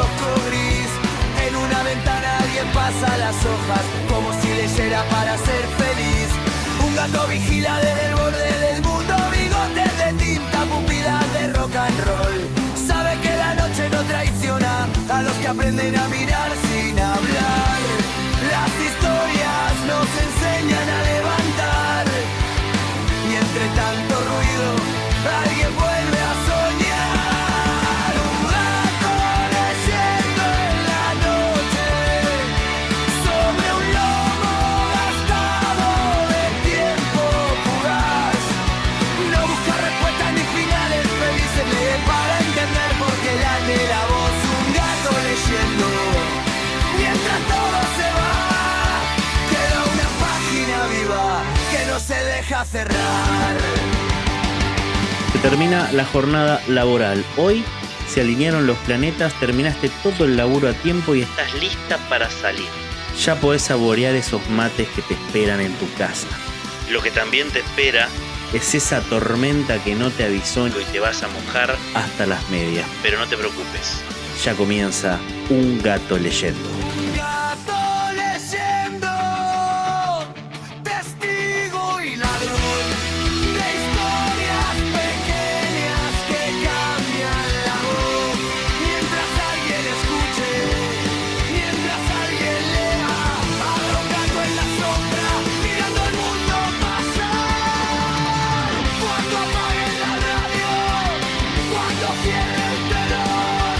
kiosco gris. En una ventana alguien pasa las hojas, como si leyera para ser feliz. Un gato vigila desde el borde del mundo, bigotes de tinta, pupilas de rock and roll. Sabe que la noche no traiciona a los que aprenden a mirar sin hablar. Las historias nos enseñan a levantar, y entre tanto ruido alguien vuelve a soñar. Un gato leyendo en la noche sobre un lomo gastado de tiempo fugaz. No busca respuestas ni finales felices, lee para entender por qué le anhela voz. Un gato leyendo mientras todo se va, queda una página viva que no se deja cerrar. Se termina la jornada laboral. Hoy se alinearon los planetas, terminaste todo el laburo a tiempo y estás lista para salir. Ya podés saborear esos mates que te esperan en tu casa. Lo que también te espera es esa tormenta que no te avisó y te vas a mojar hasta las medias. Pero no te preocupes, ya comienza Un Gato Leyendo. Un gato leyendo, testigo y ladrón de historias pequeñas que cambian la voz. Mientras alguien escuche, mientras alguien lea, habrá un gato en la sombra mirando el mundo pasar. Cuando apaguen la radio, cuando cierre el telón,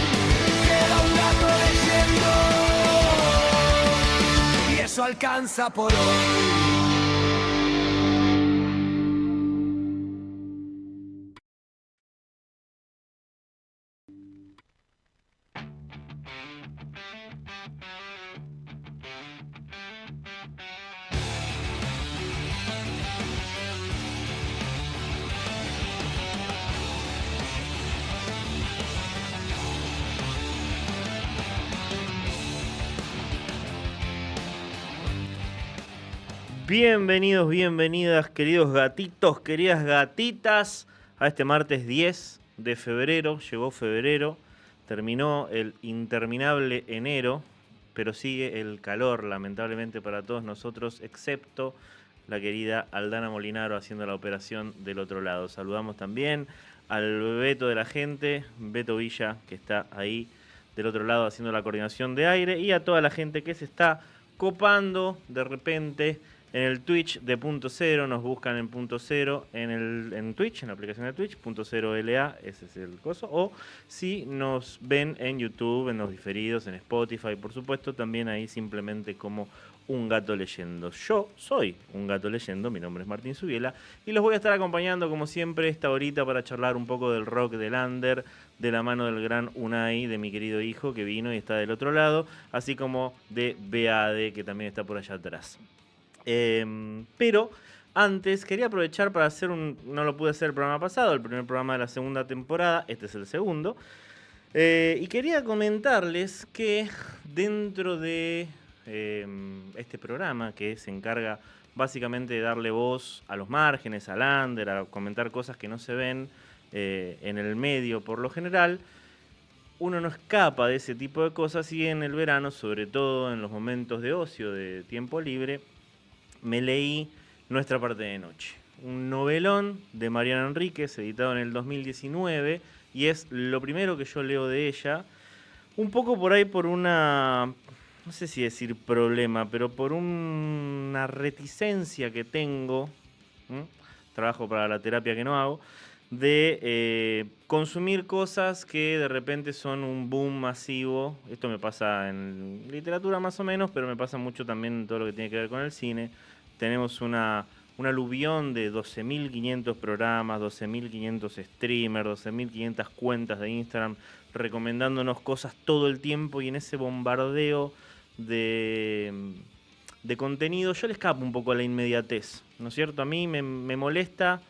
queda un gato leyendo, y eso alcanza por hoy. Bienvenidos, bienvenidas, queridos gatitos, queridas gatitas, a este martes 10 de febrero. Llegó febrero, terminó el interminable enero, pero sigue el calor, lamentablemente para todos nosotros, excepto la querida Aldana Molinaro haciendo la operación del otro lado. Saludamos también al Beto de la gente, Beto Villa, que está ahí del otro lado haciendo la coordinación de aire, y a toda la gente que se está copando de repente en el Twitch de Punto Cero. Nos buscan en Punto Cero en Twitch, en la aplicación de Twitch, Punto Cero LA, ese es el coso. O si nos ven en YouTube, en los diferidos, en Spotify, por supuesto, también ahí simplemente como Un Gato Leyendo. Yo soy Un Gato Leyendo, mi nombre es Martín Subiela, y los voy a estar acompañando como siempre esta horita para charlar un poco del rock del under, de la mano del gran Unai, de mi querido hijo que vino y está del otro lado, así como de Beade, que también está por allá atrás. Pero antes quería aprovechar para hacer no lo pude hacer el programa pasado, el primer programa de la segunda temporada, este es el segundo, y quería comentarles que dentro de este programa, que se encarga básicamente de darle voz a los márgenes, al under, a comentar cosas que no se ven en el medio por lo general, uno no escapa de ese tipo de cosas, y en el verano, sobre todo en los momentos de ocio, de tiempo libre, me leí Nuestra parte de noche, un novelón de Mariana Enríquez, editado en el 2019, y es lo primero que yo leo de ella, un poco por ahí por una, no sé si decir problema, pero por una reticencia que tengo, trabajo para la terapia que no hago, de consumir cosas que de repente son un boom masivo. Esto me pasa en literatura más o menos, pero me pasa mucho también en todo lo que tiene que ver con el cine. Tenemos un aluvión de 12.500 programas, 12.500 streamers, 12.500 cuentas de Instagram recomendándonos cosas todo el tiempo, y en ese bombardeo de contenido yo le escapo un poco a la inmediatez, ¿no es cierto? A mí me molesta,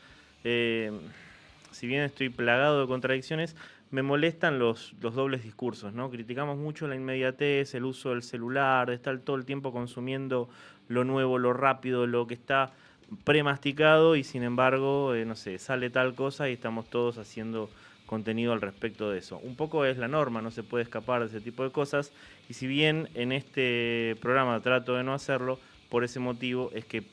si bien estoy plagado de contradicciones, me molestan los dobles discursos, ¿no? Criticamos mucho la inmediatez, el uso del celular, de estar todo el tiempo consumiendo lo nuevo, lo rápido, lo que está premasticado, y sin embargo, no sé, sale tal cosa y estamos todos haciendo contenido al respecto de eso. Un poco es la norma, no se puede escapar de ese tipo de cosas, y si bien en este programa trato de no hacerlo, por ese motivo es que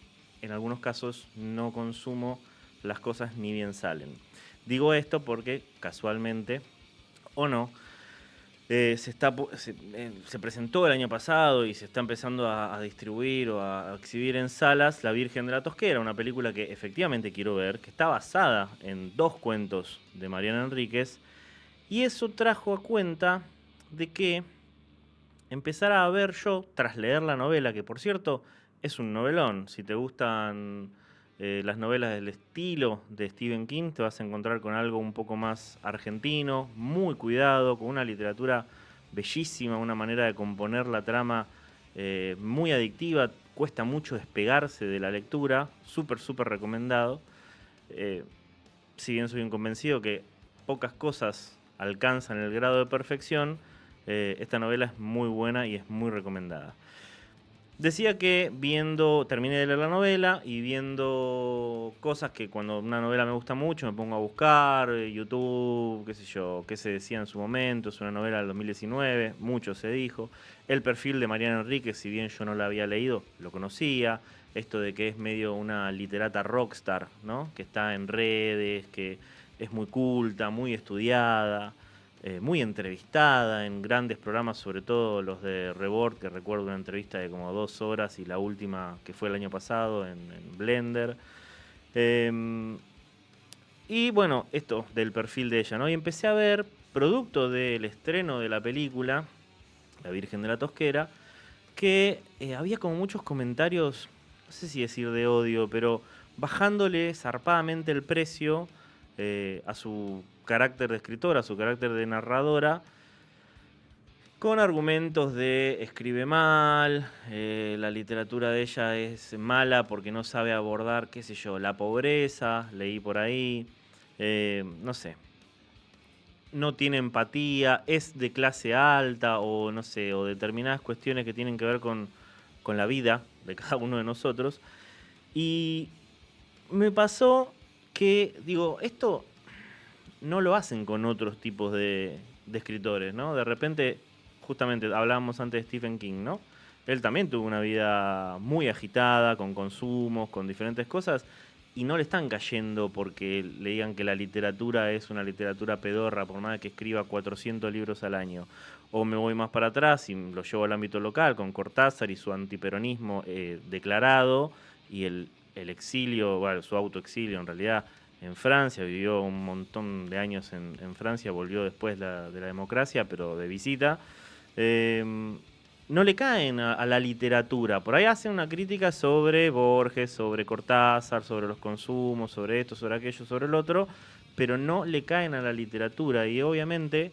en algunos casos no consumo las cosas ni bien salen. Digo esto porque casualmente, o no, se presentó el año pasado y se está empezando a distribuir o a exhibir en salas La Virgen de la Tosquera, una película que efectivamente quiero ver, que está basada en 2 cuentos de Mariana Enríquez, y eso trajo a cuenta de que empezara a ver yo, tras leer la novela, que por cierto es un novelón. Si te gustan las novelas del estilo de Stephen King, te vas a encontrar con algo un poco más argentino, muy cuidado, con una literatura bellísima, una manera de componer la trama muy adictiva, cuesta mucho despegarse de la lectura, súper recomendado. Si bien soy un convencido que pocas cosas alcanzan el grado de perfección, esta novela es muy buena y es muy recomendada. Decía que terminé de leer la novela y viendo cosas que cuando una novela me gusta mucho me pongo a buscar, YouTube, qué sé yo, qué se decía en su momento, es una novela del 2019, mucho se dijo. El perfil de Mariana Enríquez, si bien yo no la había leído, lo conocía. Esto de que es medio una literata rockstar, ¿no? Que está en redes, que es muy culta, muy estudiada. Muy entrevistada en grandes programas, sobre todo los de Rebord, que recuerdo una entrevista de como 2 horas y la última que fue el año pasado en Blender. Y bueno, esto del perfil de ella, ¿no? Y empecé a ver, producto del estreno de la película, La Virgen de la Tosquera, que había como muchos comentarios, no sé si decir de odio, pero bajándole zarpadamente el precio a su carácter de escritora, a su carácter de narradora, con argumentos de escribe mal, la literatura de ella es mala porque no sabe abordar, qué sé yo, la pobreza, leí por ahí, no sé, no tiene empatía, es de clase alta o no sé, o determinadas cuestiones que tienen que ver con la vida de cada uno de nosotros. Y me pasó que, digo, esto no lo hacen con otros tipos de escritores, ¿no? De repente, justamente hablábamos antes de Stephen King, ¿no? Él también tuvo una vida muy agitada, con consumos, con diferentes cosas, y no le están cayendo porque le digan que la literatura es una literatura pedorra, por más que escriba 400 libros al año. O me voy más para atrás y lo llevo al ámbito local, con Cortázar y su antiperonismo declarado, y el exilio, bueno, su autoexilio en realidad, en Francia, vivió un montón de años en Francia, volvió después de la democracia, pero de visita. No le caen a la literatura. Por ahí hacen una crítica sobre Borges, sobre Cortázar, sobre los consumos, sobre esto, sobre aquello, sobre el otro, pero no le caen a la literatura. Y obviamente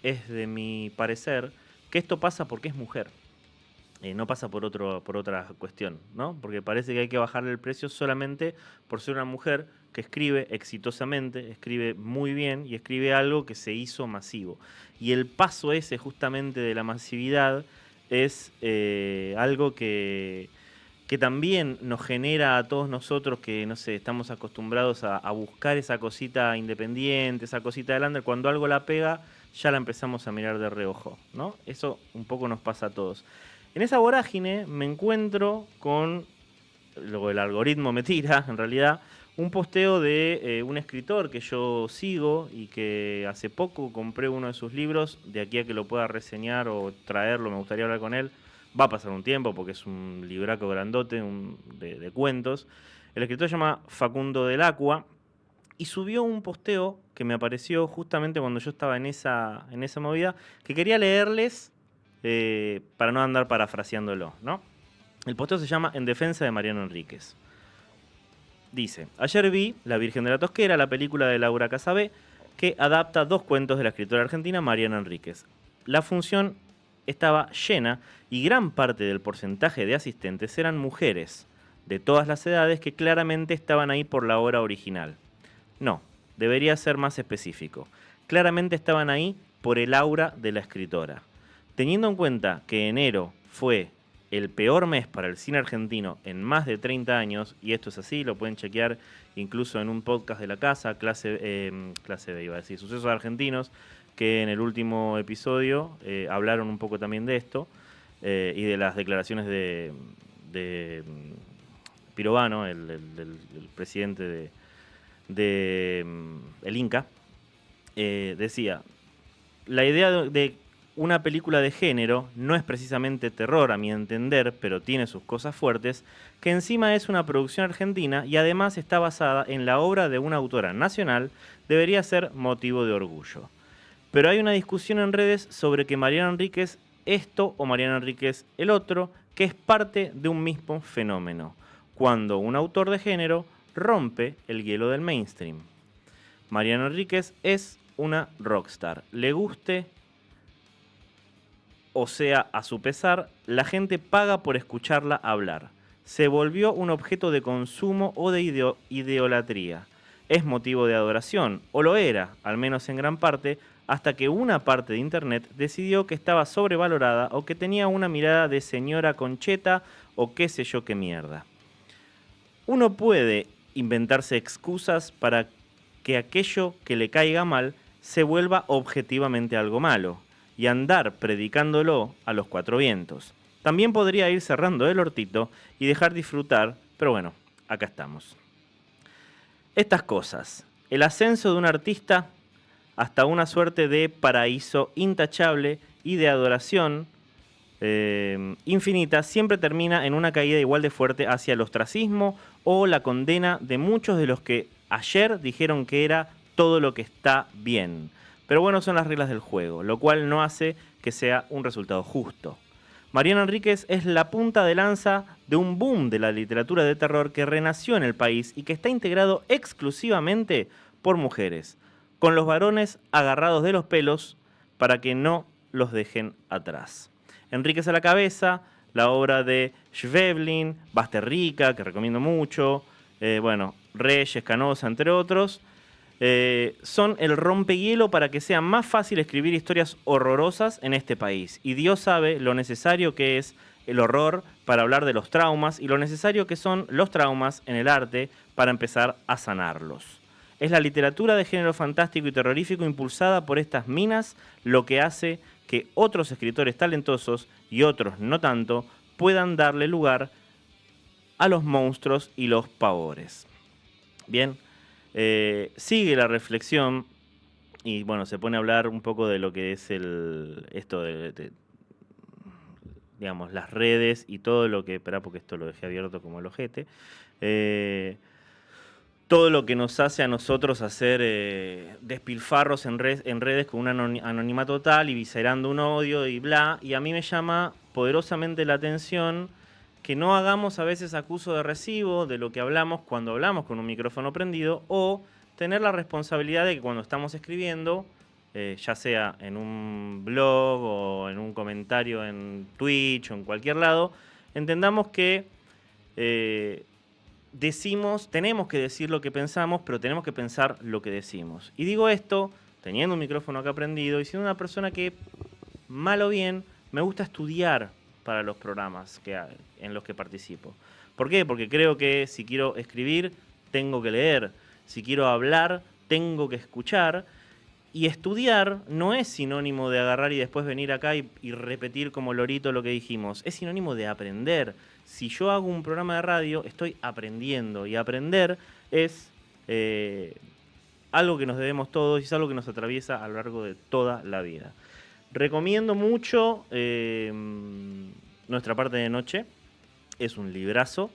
es de mi parecer que esto pasa porque es mujer. No pasa por otra cuestión, ¿no? Porque parece que hay que bajarle el precio solamente por ser una mujer que escribe exitosamente, escribe muy bien y escribe algo que se hizo masivo. Y el paso ese justamente de la masividad es algo que también nos genera a todos nosotros que, no sé, estamos acostumbrados a buscar esa cosita independiente, esa cosita del under. Cuando algo la pega, ya la empezamos a mirar de reojo, ¿no? Eso un poco nos pasa a todos. En esa vorágine me encuentro con, lo el algoritmo me tira, en realidad, un posteo de un escritor que yo sigo y que hace poco compré uno de sus libros. De aquí a que lo pueda reseñar o traerlo, me gustaría hablar con él. Va a pasar un tiempo porque es un libraco grandote de cuentos. El escritor se llama Facundo del Acqua y subió un posteo que me apareció justamente cuando yo estaba en esa movida, que quería leerles para no andar parafraseándolo, ¿no? El posteo se llama En defensa de Mariano Enríquez. Dice: ayer vi La Virgen de la Tosquera, la película de Laura Casabé, que adapta 2 cuentos de la escritora argentina Mariana Enríquez. La función estaba llena y gran parte del porcentaje de asistentes eran mujeres de todas las edades que claramente estaban ahí por la obra original. No, debería ser más específico. Claramente estaban ahí por el aura de la escritora. Teniendo en cuenta que enero fue el peor mes para el cine argentino en más de 30 años, y esto es así, lo pueden chequear incluso en un podcast de la casa, clase B iba a decir, Sucesos Argentinos, que en el último episodio hablaron un poco también de esto, y de las declaraciones de Pirovano, el presidente el Inca. Decía, la idea de una película de género no es precisamente terror, a mi entender, pero tiene sus cosas fuertes, que encima es una producción argentina y además está basada en la obra de una autora nacional, debería ser motivo de orgullo. Pero hay una discusión en redes sobre que Mariana Enríquez esto o Mariana Enríquez el otro, que es parte de un mismo fenómeno, cuando un autor de género rompe el hielo del mainstream. Mariana Enríquez es una rockstar, le guste o sea a su pesar, la gente paga por escucharla hablar. Se volvió un objeto de consumo o de idolatría. Es motivo de adoración, o lo era, al menos en gran parte, hasta que una parte de Internet decidió que estaba sobrevalorada o que tenía una mirada de señora Concheta o qué sé yo qué mierda. Uno puede inventarse excusas para que aquello que le caiga mal se vuelva objetivamente algo malo y andar predicándolo a los cuatro vientos. También podría ir cerrando el hortito y dejar disfrutar, pero bueno, acá estamos. Estas cosas, el ascenso de un artista hasta una suerte de paraíso intachable y de adoración infinita, siempre termina en una caída igual de fuerte hacia el ostracismo o la condena de muchos de los que ayer dijeron que era todo lo que está bien. Pero bueno, son las reglas del juego, lo cual no hace que sea un resultado justo. Mariana Enríquez es la punta de lanza de un boom de la literatura de terror que renació en el país y que está integrado exclusivamente por mujeres, con los varones agarrados de los pelos para que no los dejen atrás. Enríquez a la cabeza, la obra de Schweblin, Basterrica, que recomiendo mucho, Reyes, Canosa, entre otros, son el rompehielo para que sea más fácil escribir historias horrorosas en este país. Y Dios sabe lo necesario que es el horror para hablar de los traumas y lo necesario que son los traumas en el arte para empezar a sanarlos. Es la literatura de género fantástico y terrorífico impulsada por estas minas lo que hace que otros escritores talentosos y otros no tanto puedan darle lugar a los monstruos y los pavores. Bien, sigue la reflexión y bueno, se pone a hablar un poco de lo que es esto de digamos, las redes y todo lo que, esperá porque esto lo dejé abierto como el ojete, todo lo que nos hace a nosotros hacer despilfarros en redes con un anonimato total y viscerando un odio y bla, y a mí me llama poderosamente la atención que no hagamos a veces acuso de recibo de lo que hablamos cuando hablamos con un micrófono prendido o tener la responsabilidad de que cuando estamos escribiendo, ya sea en un blog o en un comentario en Twitch o en cualquier lado, entendamos que tenemos que decir lo que pensamos, pero tenemos que pensar lo que decimos. Y digo esto teniendo un micrófono acá prendido y siendo una persona que, mal o bien, me gusta estudiar para los programas en los que participo. ¿Por qué? Porque creo que si quiero escribir, tengo que leer. Si quiero hablar, tengo que escuchar. Y estudiar no es sinónimo de agarrar y después venir acá y repetir como lorito lo que dijimos. Es sinónimo de aprender. Si yo hago un programa de radio, estoy aprendiendo. Y aprender es algo que nos debemos todos y es algo que nos atraviesa a lo largo de toda la vida. Recomiendo mucho Nuestra parte de noche. Es un librazo.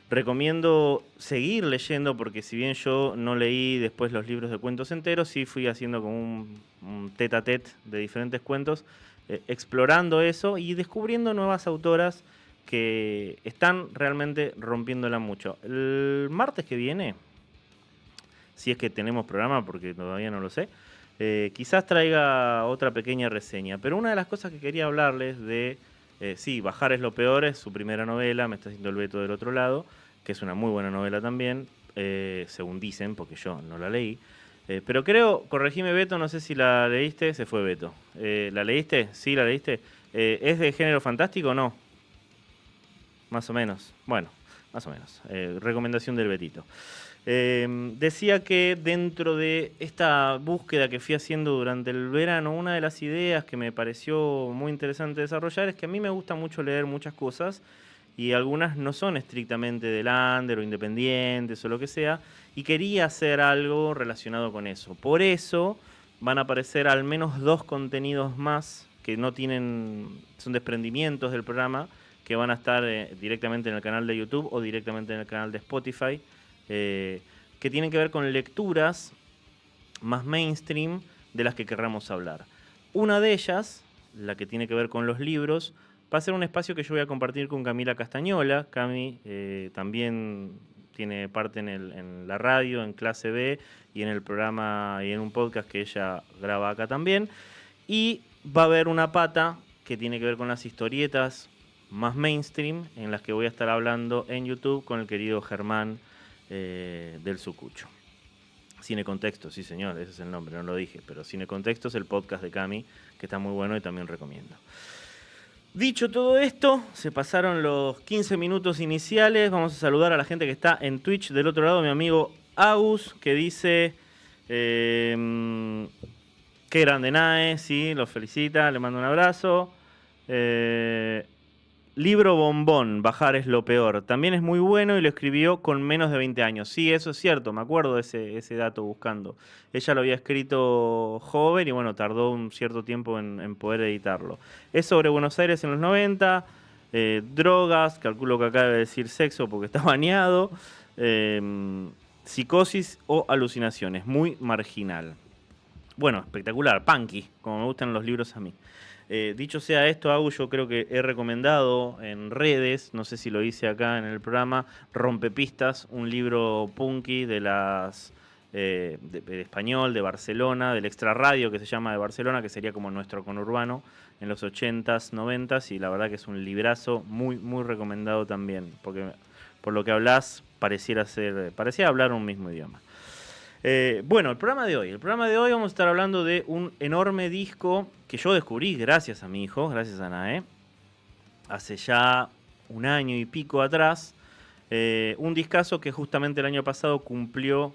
Recomiendo seguir leyendo porque si bien yo no leí después los libros de cuentos enteros, sí fui haciendo como un tete a tete de diferentes cuentos, explorando eso y descubriendo nuevas autoras que están realmente rompiéndola mucho. El martes que viene, si es que tenemos programa, porque todavía no lo sé, quizás traiga otra pequeña reseña. Pero una de las cosas que quería hablarles de... sí, Bajar es lo peor, es su primera novela, me está haciendo el Beto del otro lado, que es una muy buena novela también, según dicen, porque yo no la leí. Pero creo, corregime Beto, no sé si la leíste, se fue Beto. ¿La leíste? ¿Sí, la leíste? ¿Es de género fantástico o no? más o menos. Bueno, más o menos. Recomendación del Betito. Decía que dentro de esta búsqueda que fui haciendo durante el verano, una de las ideas que me pareció muy interesante desarrollar es que a mí me gusta mucho leer muchas cosas y algunas no son estrictamente del under o independientes o lo que sea, y quería hacer algo relacionado con eso. Por eso van a aparecer al menos 2 contenidos más que no tienen, son desprendimientos del programa, que van a estar directamente en el canal de YouTube o directamente en el canal de Spotify, que tienen que ver con lecturas más mainstream de las que querramos hablar. Una de ellas, la que tiene que ver con los libros, va a ser un espacio que yo voy a compartir con Camila Castañola. Cami también tiene parte en la radio, en Clase B, y en el programa y en un podcast que ella graba acá también. Y va a haber una pata que tiene que ver con las historietas más mainstream, en las que voy a estar hablando en YouTube con el querido Germán del Sucucho. Cine Contexto, sí señor, ese es el nombre, no lo dije, pero Cine Contexto es el podcast de Cami, que está muy bueno y también recomiendo. Dicho todo esto, se pasaron los 15 minutos iniciales. Vamos a saludar a la gente que está en Twitch. Del otro lado, mi amigo Agus, que dice qué grande Nae, sí, lo felicita, le mando un abrazo. Libro bombón, bajar es lo peor. También es muy bueno y lo escribió con menos de 20 años. Sí, eso es cierto, me acuerdo de ese dato buscando. Ella lo había escrito joven y bueno, tardó un cierto tiempo en poder editarlo. Es sobre Buenos Aires en los 90, drogas, calculo que acá debe decir sexo porque está bañado, psicosis o alucinaciones, muy marginal. Bueno, espectacular, punky, como me gustan los libros a mí. Dicho sea esto, Agus, yo creo que he recomendado en redes, no sé si lo hice acá en el programa, Rompepistas, un libro punky de español, de Barcelona, del Extra Radio que se llama de Barcelona, que sería como nuestro conurbano en los 80s, 90s, y la verdad que es un librazo muy, muy recomendado también, porque por lo que hablas parecía hablar un mismo idioma. Bueno, el programa de hoy vamos a estar hablando de un enorme disco que yo descubrí gracias a mi hijo, gracias a Nae, hace ya un año y pico atrás, un discazo que justamente el año pasado cumplió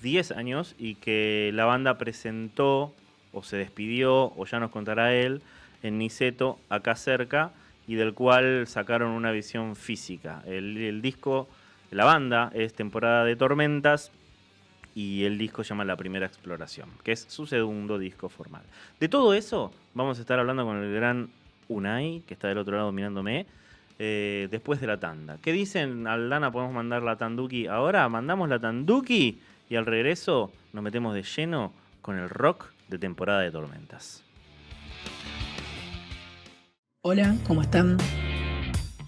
10 años y que la banda presentó o se despidió, o ya nos contará él, en Niceto, acá cerca, y del cual sacaron una visión física. El disco, la banda es Temporada de Tormentas, y el disco se llama La Primera Exploración, que es su segundo disco formal. De todo eso vamos a estar hablando con el gran Unai, que está del otro lado mirándome, después de la tanda. ¿Qué dicen, Aldana? ¿Podemos mandar la tanduki ahora? Mandamos la tanduki y al regreso nos metemos de lleno con el rock de Temporada de Tormentas. Hola, ¿cómo están?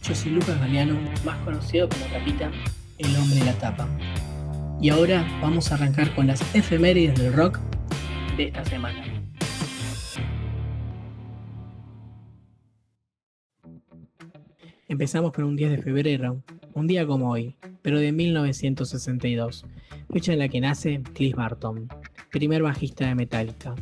Yo soy Lucas Galeano, más conocido como Tapita, el hombre de la tapa. Y ahora vamos a arrancar con las efemérides del rock de esta semana. Empezamos con un 10 de febrero, un día como hoy, pero de 1962, fecha en la que nace Cliff Burton, primer bajista de Metallica.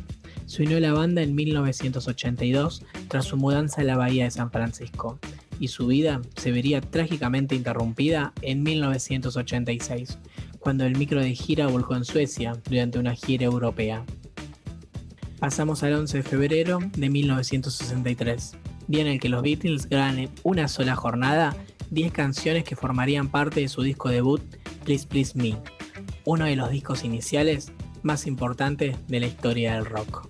Se unió a la banda en 1982 tras su mudanza a la bahía de San Francisco, y su vida se vería trágicamente interrumpida en 1986, cuando el micro de gira volcó en Suecia durante una gira europea. Pasamos al 11 de febrero de 1963, día en el que los Beatles graban en una sola jornada 10 canciones que formarían parte de su disco debut Please Please Me, uno de los discos iniciales más importantes de la historia del rock.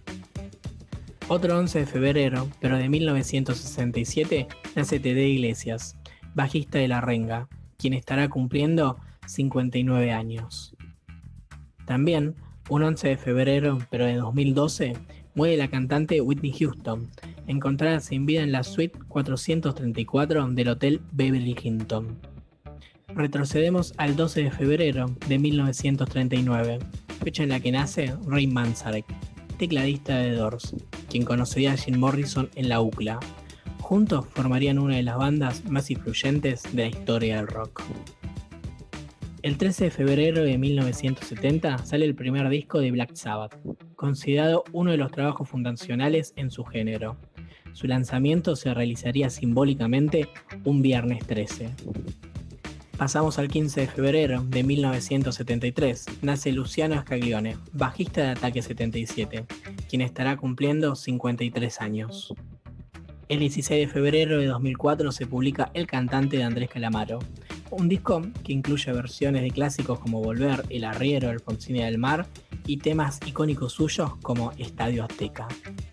Otro 11 de febrero, pero de 1967, nace Tedé Iglesias, bajista de La Renga, quien estará cumpliendo 59 años. También, un 11 de febrero, pero de 2012, muere la cantante Whitney Houston, encontrada sin vida en la suite 434 del Hotel Beverly Hilton. Retrocedemos al 12 de febrero de 1939, fecha en la que nace Ray Manzarek, tecladista de The Doors, quien conocería a Jim Morrison en la UCLA. Juntos formarían una de las bandas más influyentes de la historia del rock. El 13 de febrero de 1970 sale el primer disco de Black Sabbath, considerado uno de los trabajos fundacionales en su género. Su lanzamiento se realizaría simbólicamente un viernes 13. Pasamos al 15 de febrero de 1973. Nace Luciano Scaglione, bajista de Ataque 77, quien estará cumpliendo 53 años. El 16 de febrero de 2004 se publica El cantante de Andrés Calamaro, un disco que incluye versiones de clásicos como Volver, El Arriero, Alfonsina del Mar y temas icónicos suyos como Estadio Azteca.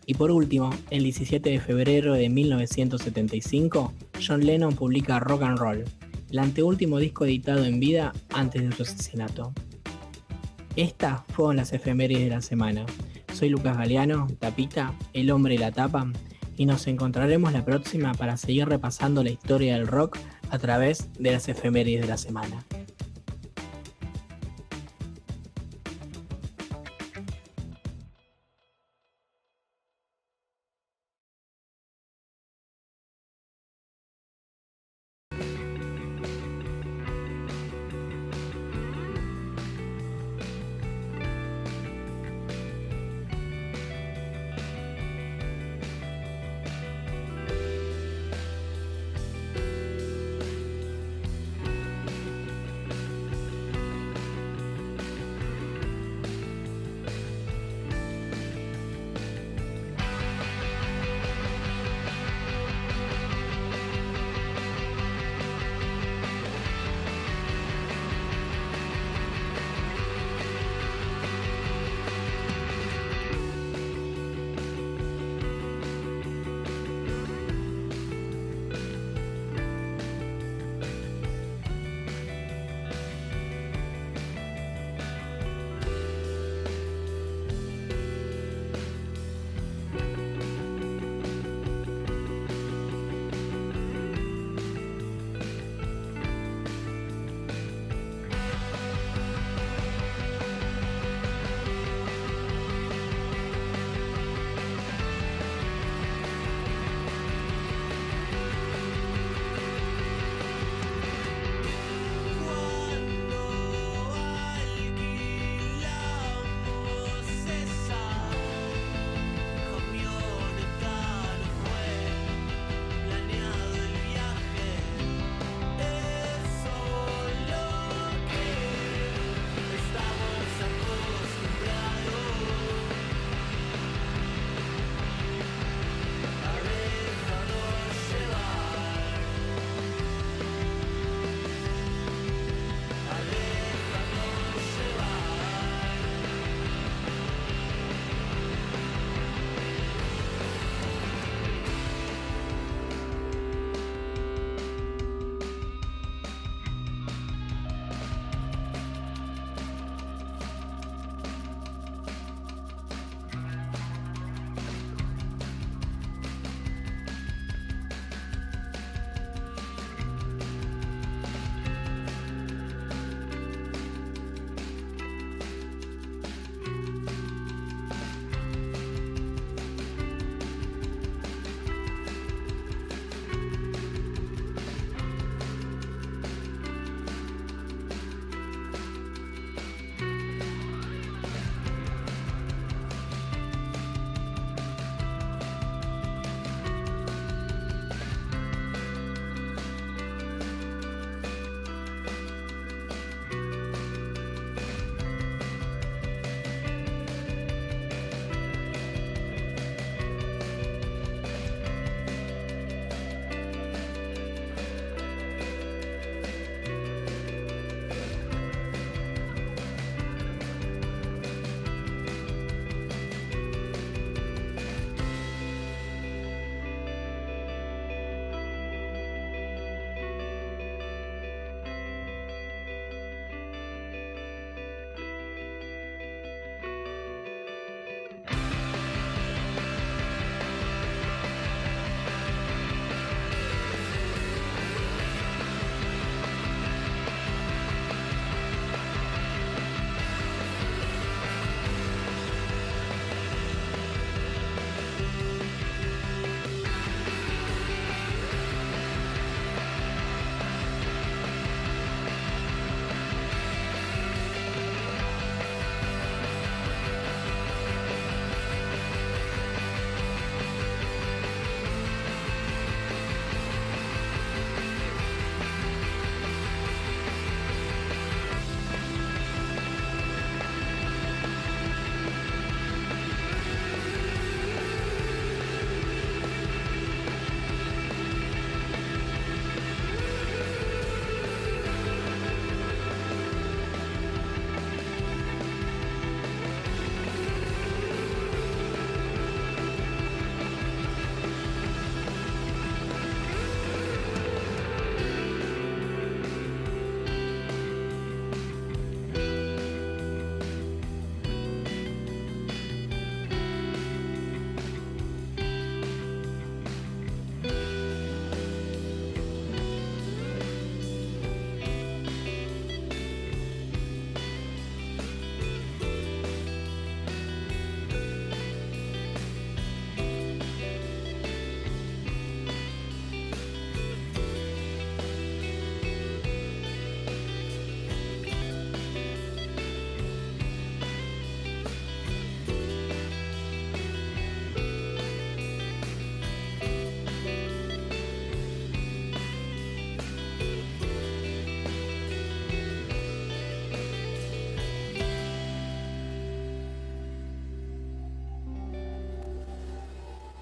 Y por último, el 17 de febrero de 1975, John Lennon publica Rock and Roll, el anteúltimo disco editado en vida antes de su asesinato. Estas fueron las efemérides de la semana. Soy Lucas Galeano, Tapita, el hombre de la tapa, y nos encontraremos la próxima para seguir repasando la historia del rock a través de las efemérides de la semana.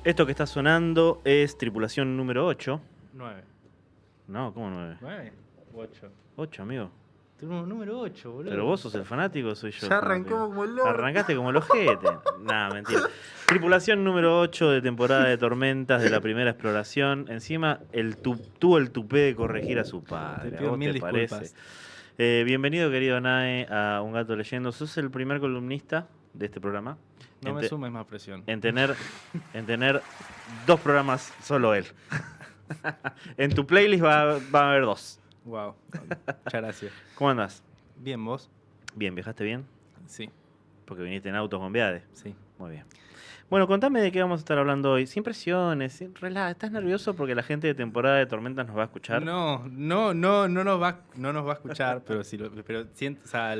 Esto que está sonando es tripulación número 8. 9. No, ¿cómo 9? 9 u 8. 8, amigo. Tenemos número 8, boludo. Pero vos sos el fanático o soy yo. Ya arrancó como el loco. Arrancaste como el ojete. Nah, mentira. Tripulación número 8 de temporada de tormentas de la primera exploración. Encima tuvo el tupé de corregir a su padre. Te ¿A pido vos mil te disculpas. parece? Bienvenido, querido Nae, a Un Gato Leyendo. Sos el primer columnista de este programa. No me sumes más presión. En tener 2 programas solo él. En tu playlist va a haber 2. Wow. Muchas gracias. ¿Cómo andás? Bien, ¿vos? Bien, ¿viajaste bien? Sí, Porque viniste en auto con Viade. sí. Muy bien. Bueno, contame de qué vamos a estar hablando hoy. Sin presiones, ¿estás nervioso porque la gente de temporada de tormentas nos va a escuchar? No nos va a escuchar, pero siento, o sea,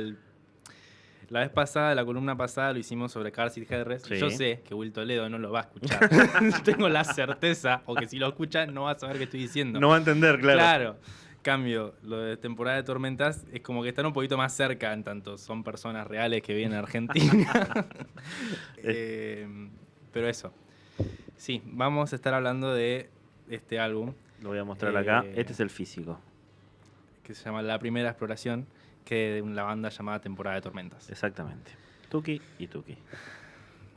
la vez pasada, la columna pasada, lo hicimos sobre Car Seat Headrest. Sí. Yo sé que Will Toledo no lo va a escuchar. Tengo la certeza, o que si lo escucha no va a saber qué estoy diciendo. No va a entender, claro. Claro. Cambio, lo de temporada de tormentas es como que están un poquito más cerca, en tanto son personas reales que vienen a Argentina. Pero eso. Sí, vamos a estar hablando de este álbum Lo voy a mostrar acá. Este es el físico. que se llama La Primera Exploración, que es de la banda llamada Temporada de Tormentas. Exactamente. Tuki y Tuki.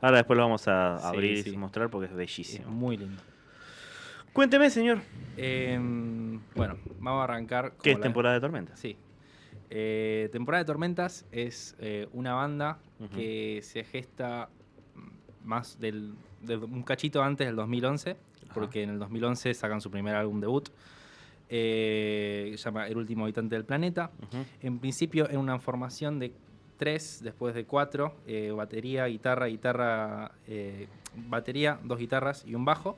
Ahora después lo vamos a Sí, abrir sí. y mostrar porque es Es bellísimo. muy lindo. Cuénteme, señor. Bueno, vamos a arrancar. ¿Qué es como temporada de tormentas? Sí. Temporada de Tormentas es una banda Ujú. que se gesta más de un cachito antes del 2011, porque en el 2011 sacan su primer álbum debut, que se llama El Último Habitante del Planeta. Ujú. En principio era una formación de 3, después de 4, batería, batería, 2 guitarras y un bajo.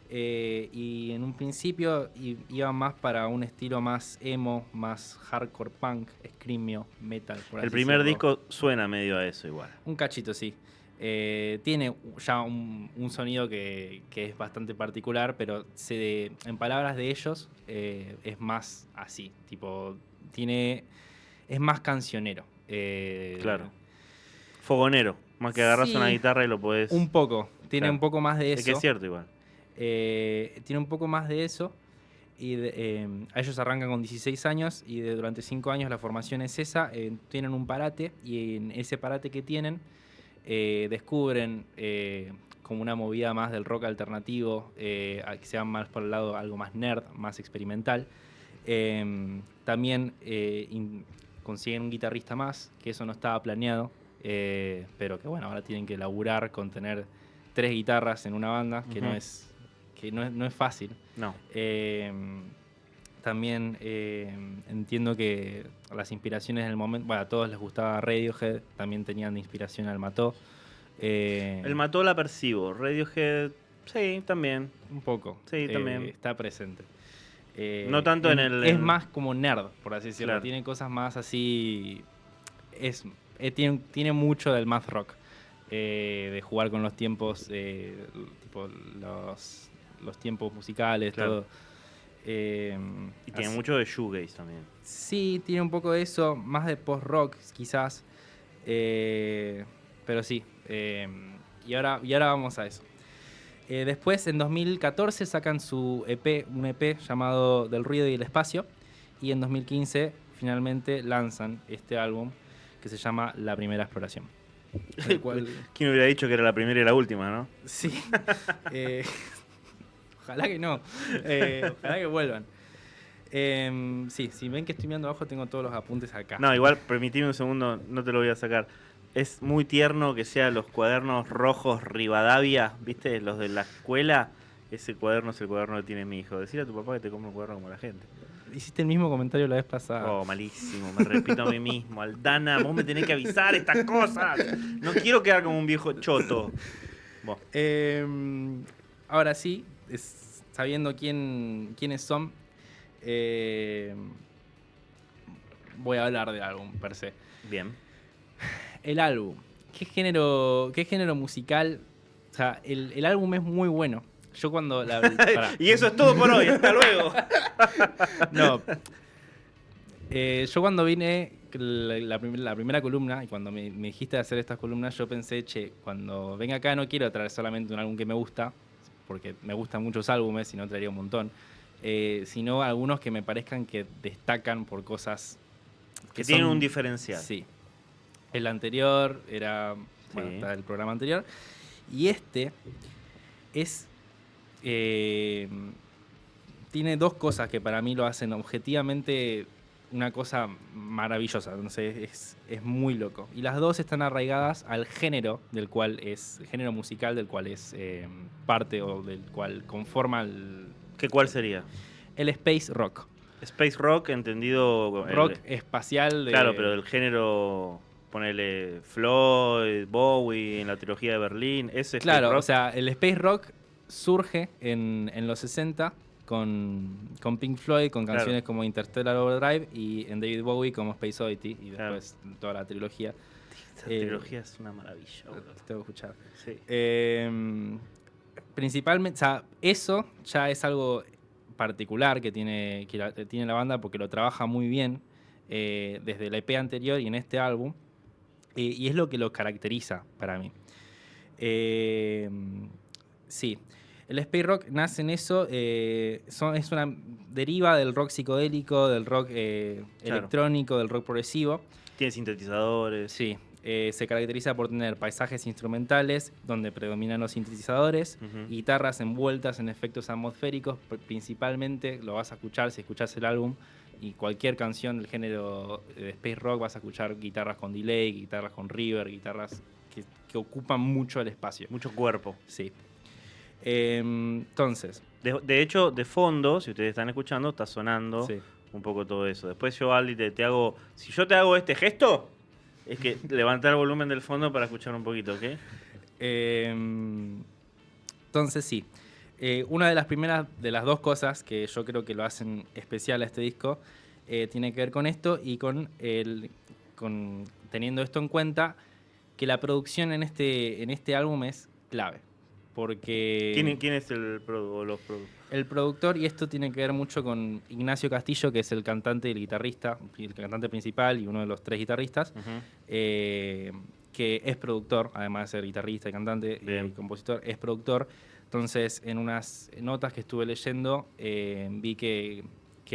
Y en un principio iba más para un estilo más emo, más hardcore punk, screamio, metal. Por El así primer decirlo. disco suena medio a eso igual. Un cachito, sí. Tiene ya un sonido que es bastante particular, pero en palabras de ellos es más así, tipo, es más cancionero. Claro. Fogonero. Más que agarras Sí, una guitarra y lo podés... Un poco, tiene Claro. un poco más de Es eso. que es cierto igual. Tiene un poco más de eso. Y a ellos arrancan con 16 años y durante 5 años la formación es esa. Tienen un parate y en ese parate que tienen descubren como una movida más del rock alternativo, que se va más por el lado algo más nerd, más experimental. También consiguen un guitarrista más, que eso no estaba planeado, pero que bueno, ahora tienen que laburar con tener 3 guitarras en una banda, que Ujú. no es fácil. No. También entiendo que las inspiraciones del momento, bueno, a todos les gustaba Radiohead, también tenían de inspiración al Mató. El Mató la percibo. Radiohead, sí, también. Un poco. Sí, también. Está presente. No tanto en el- Es más como nerd, por así decirlo. Claro. Tiene cosas más así. Tiene mucho del math rock. De jugar con los tiempos, tipo los tiempos musicales, Claro. todo. Y tiene Así- mucho de shoegaze también. Sí, tiene un poco de eso, más de post-rock quizás. Pero sí. Y ahora vamos a eso. Después, en 2014, sacan un EP llamado Del Ruido y el Espacio. Y en 2015, finalmente, lanzan este álbum que se llama La Primera Exploración. El cual, ¿Quién hubiera dicho que era la primera y la última, no? sí. Ojalá que no. Ojalá que vuelvan. Sí, si ven que estoy mirando abajo, tengo todos los apuntes acá. No, igual, permitime un segundo, no te lo voy a sacar. Es muy tierno que sean los cuadernos rojos Rivadavia, ¿viste? Los de la escuela. Ese cuaderno es el cuaderno que tiene mi hijo. Decirle a tu papá que te compre un cuaderno como la gente. Hiciste el mismo comentario la vez pasada. Oh, malísimo, me repito a mí mismo. Aldana, vos me tenés que avisar estas cosas. No quiero quedar como un viejo choto. Vos. Ahora sí, sabiendo quiénes son, voy a hablar del álbum per se. Bien. El álbum, ¿qué género musical? O sea, el álbum es muy bueno. Yo cuando pará. Y eso es todo por hoy, hasta luego. No. Yo cuando vine la primera columna, y cuando me dijiste de hacer estas columnas, yo pensé, che, cuando venga acá no quiero traer solamente un álbum que me gusta, porque me gustan muchos álbumes, si no traería un montón, sino algunos que me parezcan que destacan por cosas Que tienen un diferencial. Sí. El anterior era, bueno, Sí. está el programa anterior, y este es... tiene dos cosas que para mí lo hacen objetivamente una cosa maravillosa, no sé, es muy loco. Y las dos están arraigadas al género del cual es, género musical del cual es parte o del cual conforma ¿Cuál sería? el space rock. Space rock, entendido... Rock espacial. Claro, pero del género... Ponele Floyd, Bowie, en la trilogía de Berlín. Ese Claro, space rock. o sea, el space rock surge en los 60 con Pink Floyd, con Claro. canciones como Interstellar Overdrive, y en David Bowie como Space Oddity, y Claro. después toda la trilogía. Esa trilogía es una maravilla, boludo. Tengo que escuchar. Sí. Principalmente, o sea, eso ya es algo particular que tiene la banda, porque lo trabaja muy bien desde la EP anterior y en este álbum, y es lo que lo caracteriza para mí. Sí, el space rock nace en eso, es una deriva del rock psicodélico, del rock electrónico, del rock progresivo. Tiene sintetizadores. Sí, se caracteriza por tener paisajes instrumentales donde predominan los sintetizadores, Ujú. guitarras envueltas en efectos atmosféricos, principalmente lo vas a escuchar si escuchás el álbum, y cualquier canción del género de space rock vas a escuchar guitarras con delay, guitarras con reverb, guitarras que ocupan mucho el espacio. Mucho cuerpo. Sí. Entonces, De hecho, de fondo, si ustedes están escuchando, está sonando sí. un poco todo eso. Después yo, Aldi, te hago... Si yo te hago este gesto, es que levantar el volumen del fondo para escuchar un poquito, ¿ok? Entonces sí, una de las primeras, de las dos cosas que yo creo que lo hacen especial a este disco, tiene que ver con esto y con teniendo esto en cuenta, que la producción en este álbum es clave. Porque ¿Quién es el el productor, y esto tiene que ver mucho con Ignacio Castillo, que es el cantante y el guitarrista, el cantante principal y uno de los tres guitarristas, que es productor, además de ser guitarrista y cantante y compositor, es productor. Entonces, en unas notas que estuve leyendo, vi que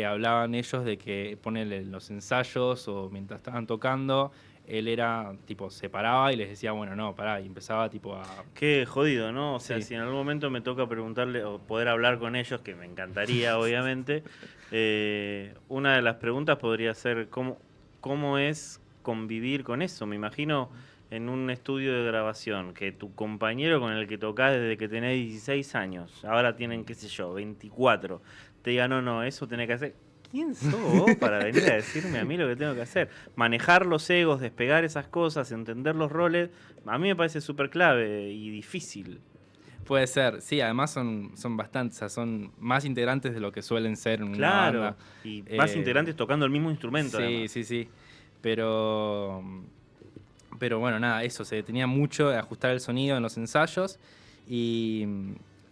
hablaban ellos de que ponele los ensayos o mientras estaban tocando, él era, tipo, se paraba y les decía, bueno, no, pará, y empezaba, tipo, a... Qué jodido, ¿no? O sea, Sí. si en algún momento me toca preguntarle o poder hablar con ellos, que me encantaría, obviamente, una de las preguntas podría ser cómo es convivir con eso. Me imagino en un estudio de grabación que tu compañero con el que tocás desde que tenés 16 años, ahora tienen, qué sé yo, 24, te diga, no, eso tenés que hacer. ¿Quién sos vos para venir a decirme a mí lo que tengo que hacer? Manejar los egos, despegar esas cosas, entender los roles, a mí me parece súper clave y difícil. Puede ser, sí, además son bastantes, o sea, son más integrantes de lo que suelen ser en una Claro, banda. y más Eh, integrantes tocando el mismo instrumento. Sí, además. sí. Pero bueno, nada, eso, se tenía mucho de ajustar el sonido en los ensayos y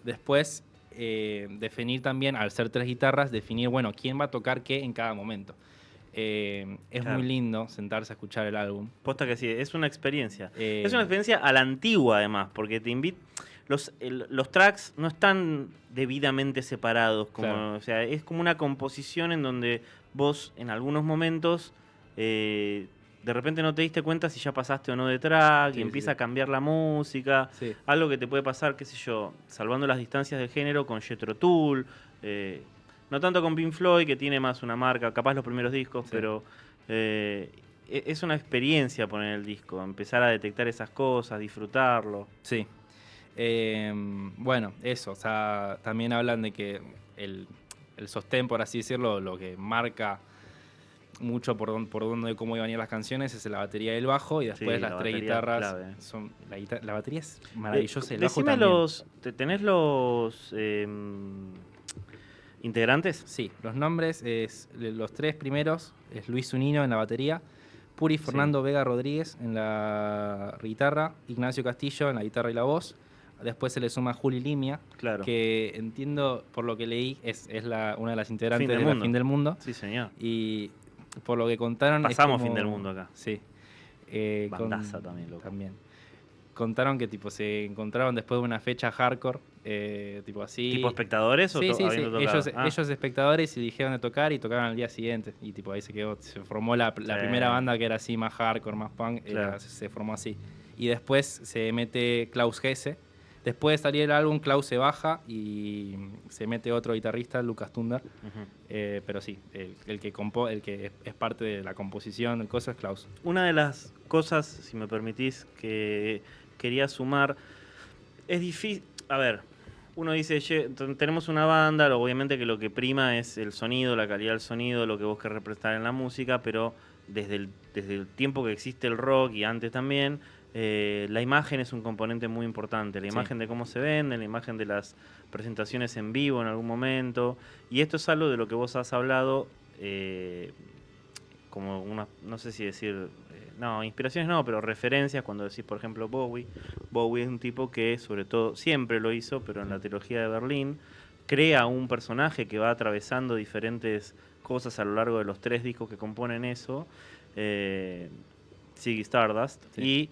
después definir también, al ser tres guitarras, definir, bueno, quién va a tocar qué en cada momento. Es Claro. muy lindo sentarse a escuchar el álbum. Posta que sí, es una experiencia. Eh, Es una experiencia a la antigua, además, porque te invita. Los tracks no están debidamente separados, Claro. o sea, es como una composición en donde vos en algunos momentos de repente no te diste cuenta si ya pasaste o no de track, Sí, y empieza sí. a cambiar la música. Sí. Algo que te puede pasar, qué sé yo, salvando las distancias de género con Jethro Tull, no tanto con Pink Floyd, que tiene más una marca, capaz los primeros discos, Sí. pero es una experiencia poner el disco, empezar a detectar esas cosas, disfrutarlo. Sí. Bueno, eso, o sea, también hablan de que el sostén, por así decirlo, lo que marca mucho por dónde cómo iban a ir las canciones es la batería y el bajo, y después Sí, las la tres batería guitarras clave. son la batería es maravillosa, y el bajo Decime también. ¿tenés los integrantes? Sí, los nombres los tres primeros es Luis Zunino en la batería, Puri Fernando Vega Rodríguez en la guitarra, Ignacio Castillo en la guitarra y la voz. Después se le suma Juli Limia, Claro. que entiendo, por lo que leí, es una de las integrantes Fin del de la Mundo. Fin del Mundo. Sí, señor. Y por lo que contaron... es Pasamos como- Fin del Mundo acá. Sí. Bandaza también, loco. También. Contaron que tipo se encontraron después de una fecha hardcore tipo así. ¿Tipo espectadores o Sí, sí, sí. habiendo tocado? Ellos espectadores y dijeron de tocar y tocaron al día siguiente. Y tipo ahí se quedó, se formó la primera banda que era así más hardcore, más punk, Claro. se formó así. Y después se mete Klaus Hesse. Después de salir el álbum, Klaus se baja y se mete otro guitarrista, Lucas Tunder. Ujú. Pero sí, el que es parte de la composición del coso es Klaus. Una de las cosas, si me permitís, que quería sumar, es difícil. A ver, uno dice, "Che, tenemos una banda, obviamente que lo que prima es el sonido, la calidad del sonido, lo que vos querés representar en la música, pero desde el tiempo que existe el rock y antes también, la imagen es un componente muy importante. La imagen de cómo se vende, la imagen de las presentaciones en vivo en algún momento. Y esto es algo de lo que vos has hablado, como una, no sé si decir, no, inspiraciones no, pero referencias, cuando decís, por ejemplo, Bowie. Bowie es un tipo que, sobre todo, siempre lo hizo, pero en la trilogía de Berlín, crea un personaje que va atravesando diferentes cosas a lo largo de los 3 discos que componen eso, Ziggy Stardust, Sí. y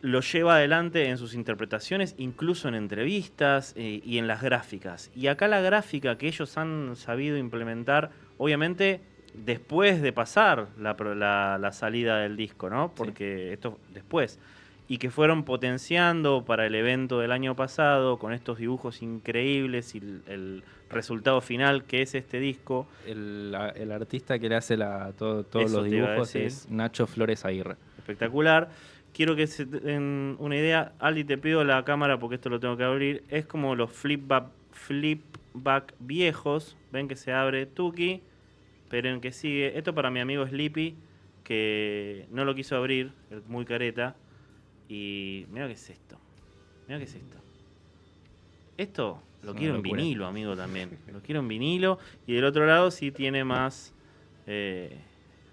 lo lleva adelante en sus interpretaciones, incluso en entrevistas y en las gráficas. Y acá la gráfica que ellos han sabido implementar, obviamente después de pasar la salida del disco, ¿no? Porque esto después. Y que fueron potenciando para el evento del año pasado con estos dibujos increíbles y el resultado final que es este disco. El artista que le hace todos Eso los te iba a dibujos decir. es Nacho Flores Aguirre. Espectacular. Quiero que se den una idea. Ali, te pido la cámara porque esto lo tengo que abrir. Es como los flipback viejos. Ven que se abre Tuki. Pero en que sigue. Esto para mi amigo Sleepy, que no lo quiso abrir, muy careta. Y mira qué es esto. Mira qué es esto. Esto lo una quiero en locura. vinilo, amigo, también. Lo quiero en vinilo. Y del otro lado sí tiene más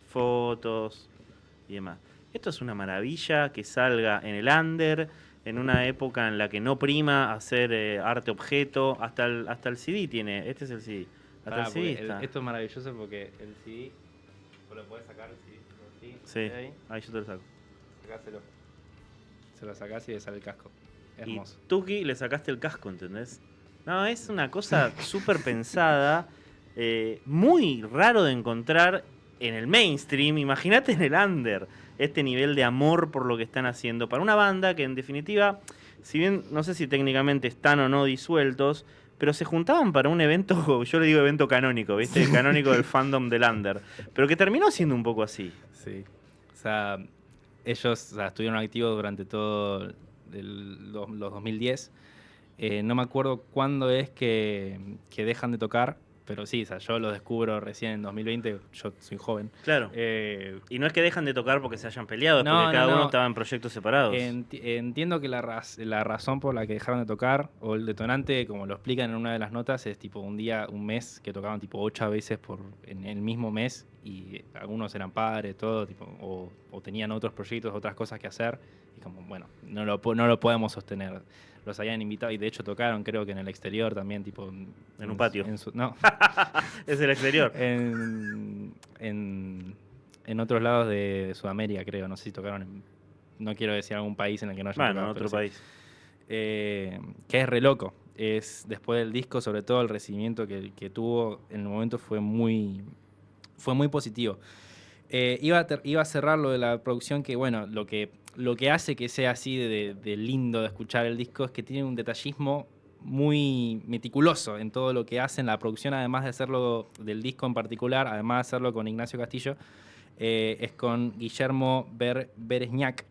fotos y demás. Esto es una maravilla que salga en el under, en una época en la que no prima hacer arte objeto. Hasta el CD tiene. Este es el CD. Hasta Pará, el CD porque está. esto es maravilloso porque el CD, vos lo podés sacar, el CD, Sí, ahí, ahí yo te lo saco. sacáselo. Se lo sacás y le sale el casco. Hermoso. Y Tuki le sacaste el casco, ¿entendés? No, es una cosa súper pensada, muy raro de encontrar en el mainstream. Imagínate en el under, este nivel de amor por lo que están haciendo. Para una banda que en definitiva, si bien no sé si técnicamente están o no disueltos, pero se juntaban para un evento, yo le digo evento canónico, ¿viste? El canónico del fandom del under. Pero que terminó siendo un poco así. Sí. O sea, ellos estuvieron activos durante todo los 2010. No me acuerdo cuándo es que dejan de tocar, pero sí, o sea, yo lo descubro recién en 2020, yo soy joven. Claro. Y no es que dejan de tocar porque se hayan peleado, es No, porque cada no, uno no. estaba en proyectos separados. Entiendo que la razón por la que dejaron de tocar, o el detonante, como lo explican en una de las notas, es tipo un mes que tocaban tipo 8 veces en el mismo mes, y algunos eran padres, todo, tipo, o tenían otros proyectos, otras cosas que hacer, y como, bueno, no lo podemos sostener. Los habían invitado y de hecho tocaron, creo que en el exterior también, tipo... En un patio. No. Es el exterior. en otros lados de Sudamérica, creo. No sé si tocaron no quiero decir algún país en el que no hayan Bueno, tocado, en otro pero sí. país. Que es re loco. Después del disco, sobre todo el recibimiento que tuvo en el momento fue muy positivo. Iba a cerrar lo de la producción, que bueno, lo que hace que sea así de lindo de escuchar el disco es que tiene un detallismo muy meticuloso en todo lo que hacen. La producción, además de hacerlo del disco en particular, además de hacerlo con Ignacio Castillo, es con Guillermo Beresñac,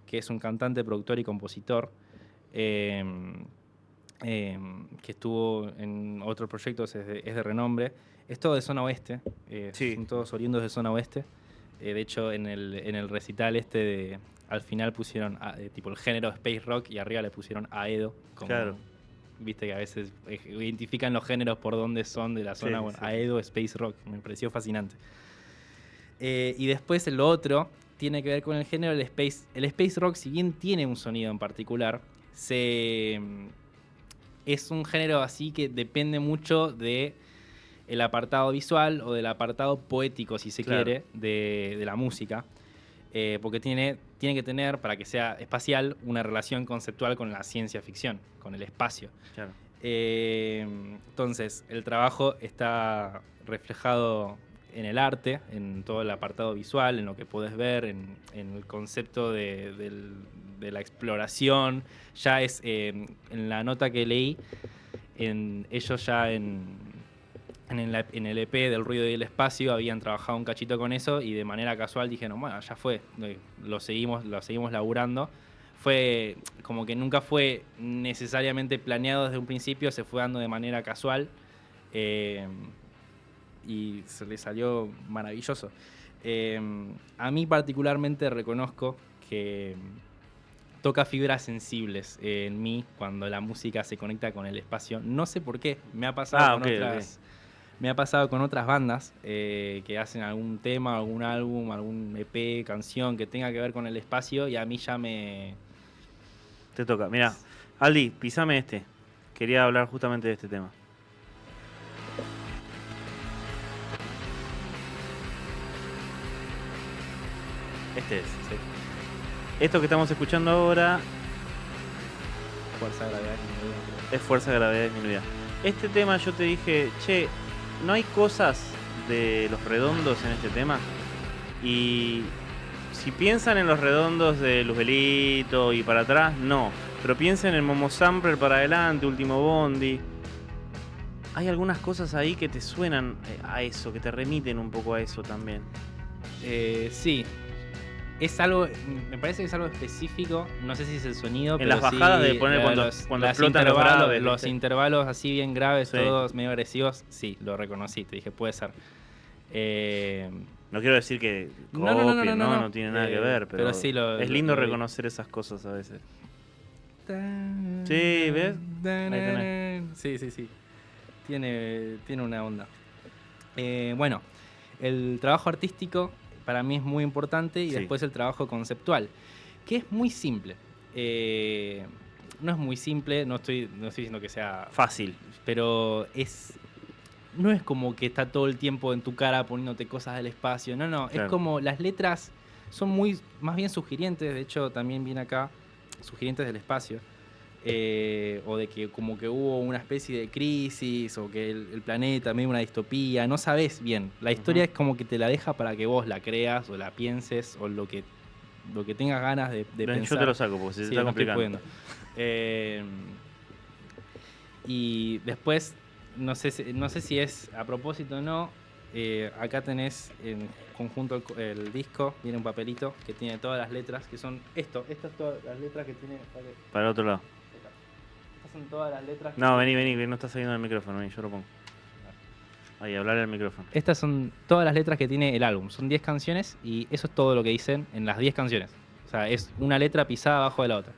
que es un cantante, productor y compositor, que estuvo en otros proyectos, es de renombre. Es todo de zona oeste, Sí. son todos oriundos de zona oeste. De hecho, en el recital al final pusieron tipo el género space rock y arriba le pusieron Aedo. Como, Claro. Viste que a veces identifican los géneros por dónde son de la zona. Sí, Bueno, sí. Aedo, space rock, me pareció fascinante. Y después lo otro tiene que ver con el género del space. El space rock, si bien tiene un sonido en particular, es un género así que depende mucho de el apartado visual o del apartado poético, si se Claro. quiere, de la música. porque tiene que tener, para que sea espacial, una relación conceptual con la ciencia ficción, con el espacio. Claro. Entonces, el trabajo está reflejado en el arte, en todo el apartado visual, en lo que podés ver, en el concepto de la exploración. Ya es, en la nota que leí, ellos ya en el EP del ruido y el espacio habían trabajado un cachito con eso y de manera casual dijeron, bueno, ya fue, lo seguimos laburando. Fue como que nunca fue necesariamente planeado desde un principio, se fue dando de manera casual y se le salió maravilloso. A mí particularmente reconozco que toca fibras sensibles en mí cuando la música se conecta con el espacio. No sé por qué, me ha pasado me ha pasado con otras bandas que hacen algún tema, algún álbum, algún EP, canción que tenga que ver con el espacio y a mí ya me... Te toca. Mira, Aldi, pisame este. Quería hablar justamente de este tema. Este es. Sí. Esto que estamos escuchando ahora Fuerza de gravedad disminuida. es fuerza de gravedad disminuida. Este tema yo te dije, che, ¿no hay cosas de Los Redondos en este tema? Y si piensan en Los Redondos de Luzbelito y para atrás, no. Pero piensen en Momo Sampler para adelante, Último Bondi. Hay algunas cosas ahí que te suenan a eso, que te remiten un poco a eso también. Sí. Es algo, me parece que es algo específico, no sé si es el sonido, En pero las bajadas sí, de poner cuando las explotan los graves, los ¿viste? intervalos así bien graves, Sí. todos medio agresivos, sí, lo reconocí, te dije, puede ser. No quiero decir que copien, no tiene nada que ver, pero sí es lindo lo vi. reconocer esas cosas a veces. Sí, ¿ves? Ahí Sí. Tiene una onda. Bueno, el trabajo artístico para mí es muy importante y Sí. después el trabajo conceptual, que es muy simple. No es muy simple, no estoy diciendo que sea... Fácil. Pero no es como que está todo el tiempo en tu cara poniéndote cosas del espacio. No, Claro. es como las letras son más bien sugirientes. De hecho, también viene acá sugirientes del espacio. O de que como que hubo una especie de crisis o que el planeta medio una distopía. No sabes bien. La historia es como que te la deja para que vos la creas o la pienses o lo que tengas ganas de Ven, pensar. yo te lo saco porque se Sí, está no estoy complicando. pudiendo. Y después, no sé si es a propósito o no, acá tenés en conjunto el disco, viene un papelito que tiene todas las letras, que son estas todas las letras que tiene... Para el otro lado. Estas son todas las letras... que No, tiene- vení, no está saliendo el micrófono, vení, yo lo pongo. Ahí, hablarle al micrófono. Estas son todas las letras que tiene el álbum. Son 10 canciones y eso es todo lo que dicen en las 10 canciones. O sea, es una letra pisada abajo de la otra.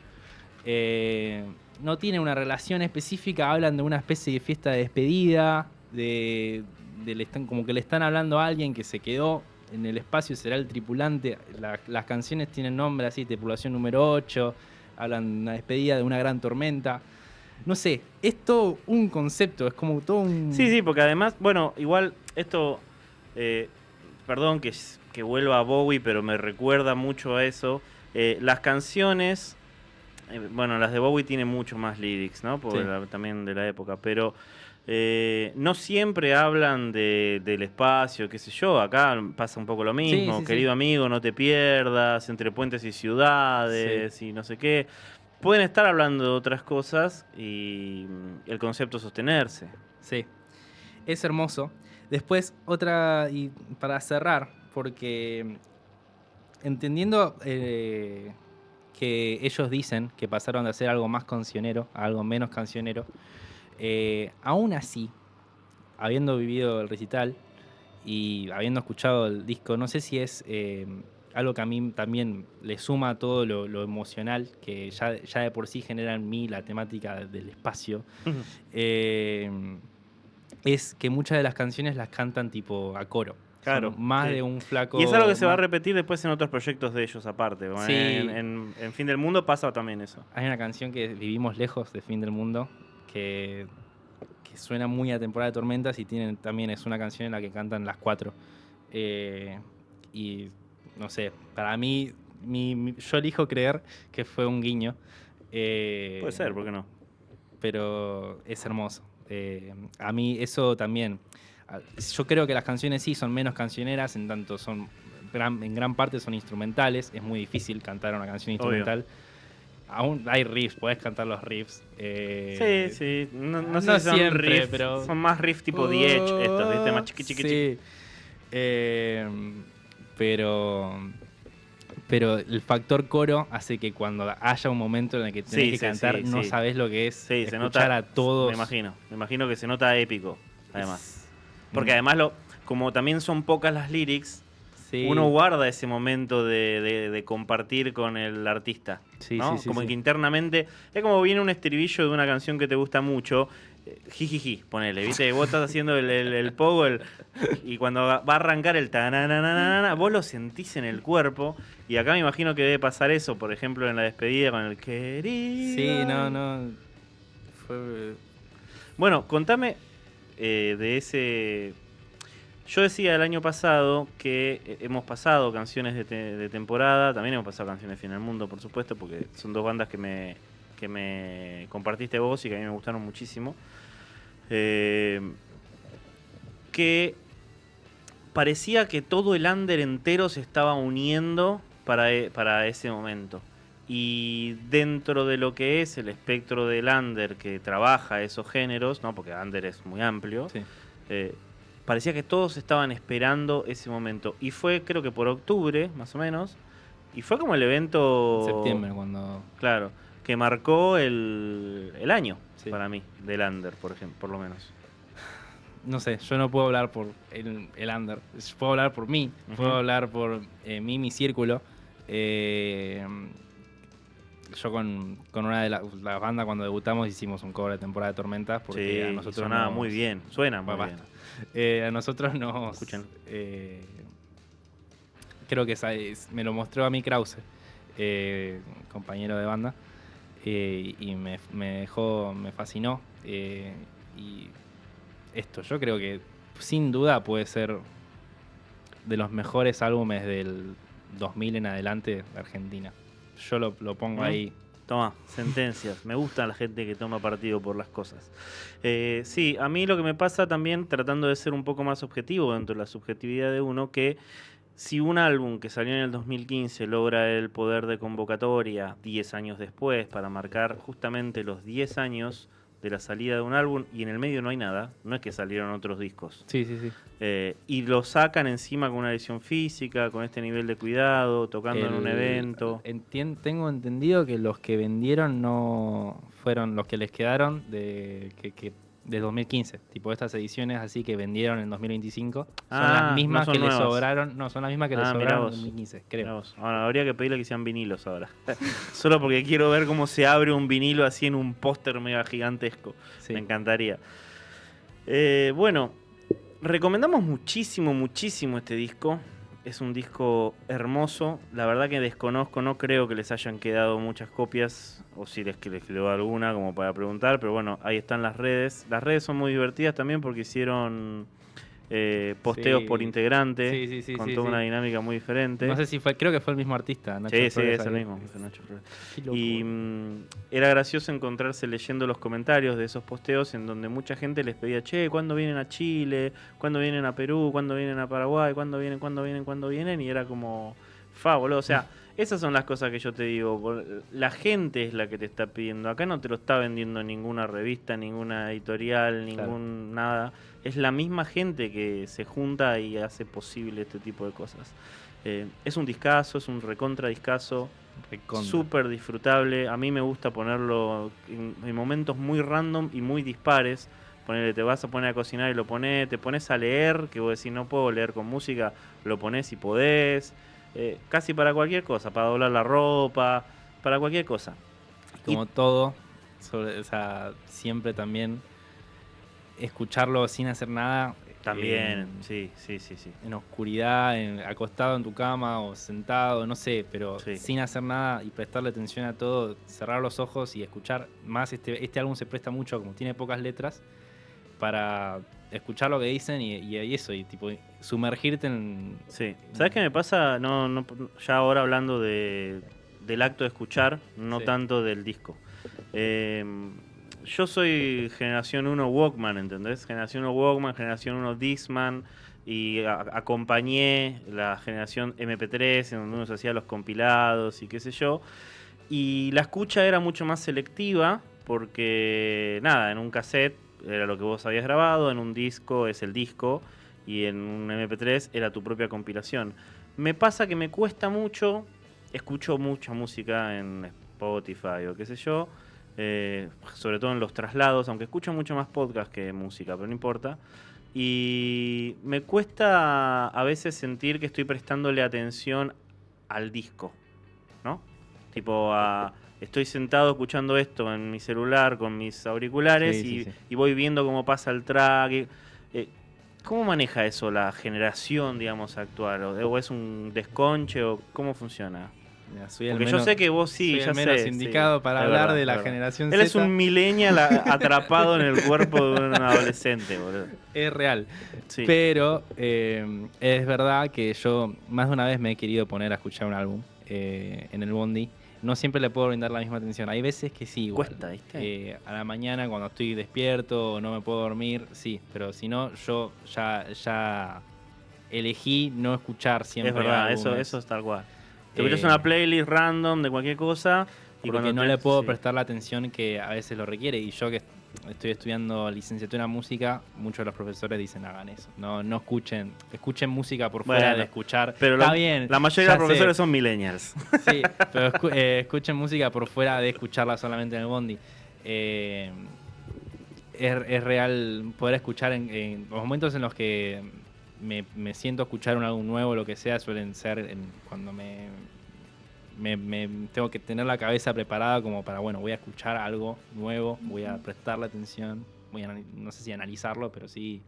No tiene una relación específica, hablan de una especie de fiesta de despedida, como que le están hablando a alguien que se quedó en el espacio, será el tripulante. Las canciones tienen nombre así, tripulación número 8, hablan de una despedida de una gran tormenta. No sé, es todo un concepto, es como todo un... Sí, porque además, bueno, igual esto, perdón que vuelva a Bowie, pero me recuerda mucho a eso. Las canciones, bueno, las de Bowie tienen mucho más lyrics, ¿no? Porque Sí. también de la época, pero no siempre hablan del espacio, qué sé yo. Acá pasa un poco lo mismo. Sí. Querido amigo, no te pierdas, entre puentes y ciudades y no sé qué. Pueden estar hablando de otras cosas y el concepto sostenerse. Sí, es hermoso. Después, otra, y para cerrar, porque entendiendo que ellos dicen que pasaron de hacer algo más cancionero a algo menos cancionero, aún así, habiendo vivido el recital y habiendo escuchado el disco, no sé si es algo que a mí también le suma a todo lo emocional que ya de por sí genera en mí la temática del espacio. Es que muchas de las canciones las cantan tipo a coro. Claro, Son más sí. de un flaco. Y es algo que se va a más- repetir después en otros proyectos de ellos aparte. Sí. En Fin del Mundo pasa también eso. Hay una canción que Vivimos lejos de Fin del Mundo que suena muy a Temporada de Tormentas y también es una canción en la que cantan las 4. Y no sé, para mí, yo elijo creer que fue un guiño. Puede ser, ¿por qué no? Pero es hermoso. A mí eso también. Yo creo que las canciones sí son menos cancioneras, en tanto en gran parte son instrumentales. Es muy difícil cantar una canción instrumental. Aún hay riffs, podés cantar los riffs. Sí. No sé no si son siempre, riffs, pero... son más riffs tipo The Edge estos, ¿viste? Más chiqui. Sí. Pero el factor coro hace que cuando haya un momento en el que tenés que cantar, no sabés lo que es se escuchar nota, a todos. Me imagino que se nota épico, además. Porque además, como también son pocas las lyrics, uno guarda ese momento de compartir con el artista. ¿no? Como que internamente, es como viene un estribillo de una canción que te gusta mucho, jijiji, ponele, ¿viste? Vos estás haciendo el pogo y cuando va a arrancar el tananana, vos lo sentís en el cuerpo. Y acá me imagino que debe pasar eso, por ejemplo, en la despedida con el querido. Sí, no. Fue... Bueno, contame de ese... Yo decía el año pasado que hemos pasado canciones de temporada, también hemos pasado canciones de Fin del Mundo, por supuesto, porque son dos bandas que me compartiste vos y que a mí me gustaron muchísimo. Que parecía que todo el under entero se estaba uniendo para ese momento. Y dentro de lo que es el espectro del under que trabaja esos géneros, ¿no? Porque under es muy amplio, Sí. Parecía que todos estaban esperando ese momento. Y fue, creo que por octubre, más o menos. Y fue como el evento... Septiembre, cuando... Claro, que marcó el año, Sí. para mí, del under, por ejemplo, por lo menos. No sé, yo no puedo hablar por el under. Puedo hablar por mí. Ujú. Puedo hablar por mi círculo. Yo con una de las bandas cuando debutamos hicimos un cover de Temporada de Tormentas porque Sí, a nosotros sonaba muy bien, suena muy Bueno, bien. a nosotros nos... Escuchen. Creo que me lo mostró a mí Krause, compañero de banda, y me fascinó. Y esto, yo creo que sin duda puede ser de los mejores álbumes del 2000 en adelante de Argentina. Yo lo pongo ahí. Toma, sentencias. Me gusta la gente que toma partido por las cosas. Sí, a mí lo que me pasa también, tratando de ser un poco más objetivo dentro de la subjetividad de uno, que si un álbum que salió en el 2015 logra el poder de convocatoria 10 años después para marcar justamente los 10 años de la salida de un álbum y en el medio no hay nada, no es que salieron otros discos. Sí. Y lo sacan encima con una edición física, con este nivel de cuidado, tocando en un evento. Tengo entendido que los que vendieron no fueron los que les quedaron de 2015. Tipo estas ediciones así que vendieron en 2025. Son las mismas no son que les nuevas. sobraron. No, son las mismas que les Mirá sobraron en vos. 2015, Mirá creo. vos. Ahora, habría que pedirle que sean vinilos ahora. Solo porque quiero ver cómo se abre un vinilo así en un póster mega gigantesco. Sí. Me encantaría. Bueno, recomendamos muchísimo este disco. Es un disco hermoso. La verdad que desconozco, no creo que les hayan quedado muchas copias, o si les quedó alguna como para preguntar, pero bueno, ahí están las redes. Las redes son muy divertidas también porque hicieron posteos Sí. por integrante, Sí, con toda una dinámica muy diferente. No sé si creo que fue el mismo artista, Nacho Sí, Flores, es el ahí. mismo, es el Nacho Flores. Qué loco. Y era gracioso encontrarse leyendo los comentarios de esos posteos en donde mucha gente les pedía, che, ¿cuándo vienen a Chile? ¿Cuándo vienen a Perú? ¿Cuándo vienen a Paraguay? ¿Cuándo vienen? Y era como, boludo. O sea, esas son las cosas que yo te digo. La gente es la que te está pidiendo. Acá no te lo está vendiendo ninguna revista, ninguna editorial, ningún nada. Es la misma gente que se junta y hace posible este tipo de cosas. Es un discazo, es un recontra discazo. Recontra. Súper disfrutable. A mí me gusta ponerlo en momentos muy random y muy dispares. Ponele, te vas a poner a cocinar y lo pones, te pones a leer, que vos decís no puedo leer con música, lo pones y podés. Casi para cualquier cosa, para doblar la ropa, para cualquier cosa. Como todo, o sea, siempre también escucharlo sin hacer nada. También, sí. En oscuridad, acostado en tu cama o sentado, no sé, pero Sí. sin hacer nada y prestarle atención a todo, cerrar los ojos y escuchar más. Este álbum se presta mucho, como tiene pocas letras, para escuchar lo que dicen y eso, y tipo sumergirte en... Sí. ¿Sabes qué me pasa? Ya ahora hablando del acto de escuchar, no Sí. tanto del disco. Yo soy generación 1 Walkman, ¿entendés? Generación 1 Walkman, generación 1 Discman, y acompañé la generación MP3, en donde uno se hacía los compilados y qué sé yo. Y la escucha era mucho más selectiva, porque nada, en un cassette era lo que vos habías grabado, en un disco es el disco, y en un MP3 era tu propia compilación. Me pasa que me cuesta mucho, escucho mucha música en Spotify o qué sé yo, sobre todo en los traslados, aunque escucho mucho más podcast que música, pero no importa. Y me cuesta a veces sentir que estoy prestándole atención al disco, ¿no? Tipo, estoy sentado escuchando esto en mi celular con mis auriculares Sí. y voy viendo cómo pasa el track. ¿Cómo maneja eso la generación, digamos, actual? ¿O es un desconche o cómo funciona? Mira, soy el Porque yo menos- sé que vos sí, soy ya el menos sé. indicado sí, para es hablar verdad, de la es verdad. generación Él Z. es un millennial atrapado en el cuerpo de un adolescente, boludo. Es real. Sí. Pero es verdad que yo más de una vez me he querido poner a escuchar un álbum en el bondi. No siempre le puedo brindar la misma atención. Hay veces que sí, igual. Cuesta, ¿viste? A la mañana cuando estoy despierto o no me puedo dormir, sí. Pero si no, yo ya elegí no escuchar siempre Es verdad, álbumes. eso es tal cual. Te Eh, escuchas una playlist random de cualquier cosa y porque cuando no te- le puedo sí. prestar la atención que a veces lo requiere. Y yo que estoy estudiando licenciatura en música, muchos de los profesores dicen hagan eso. No escuchen música por fuera Bueno, de escuchar. Pero Está bien. la mayoría de ya los profesores sé, son millennials. Sí, pero escuchen música por fuera de escucharla solamente en el bondi. Es real poder escuchar en los momentos en los que me siento a escuchar un álbum nuevo, lo que sea, suelen ser cuando me tengo que tener la cabeza preparada como para, bueno, voy a escuchar algo nuevo, voy a prestarle atención, no sé si analizarlo, pero sí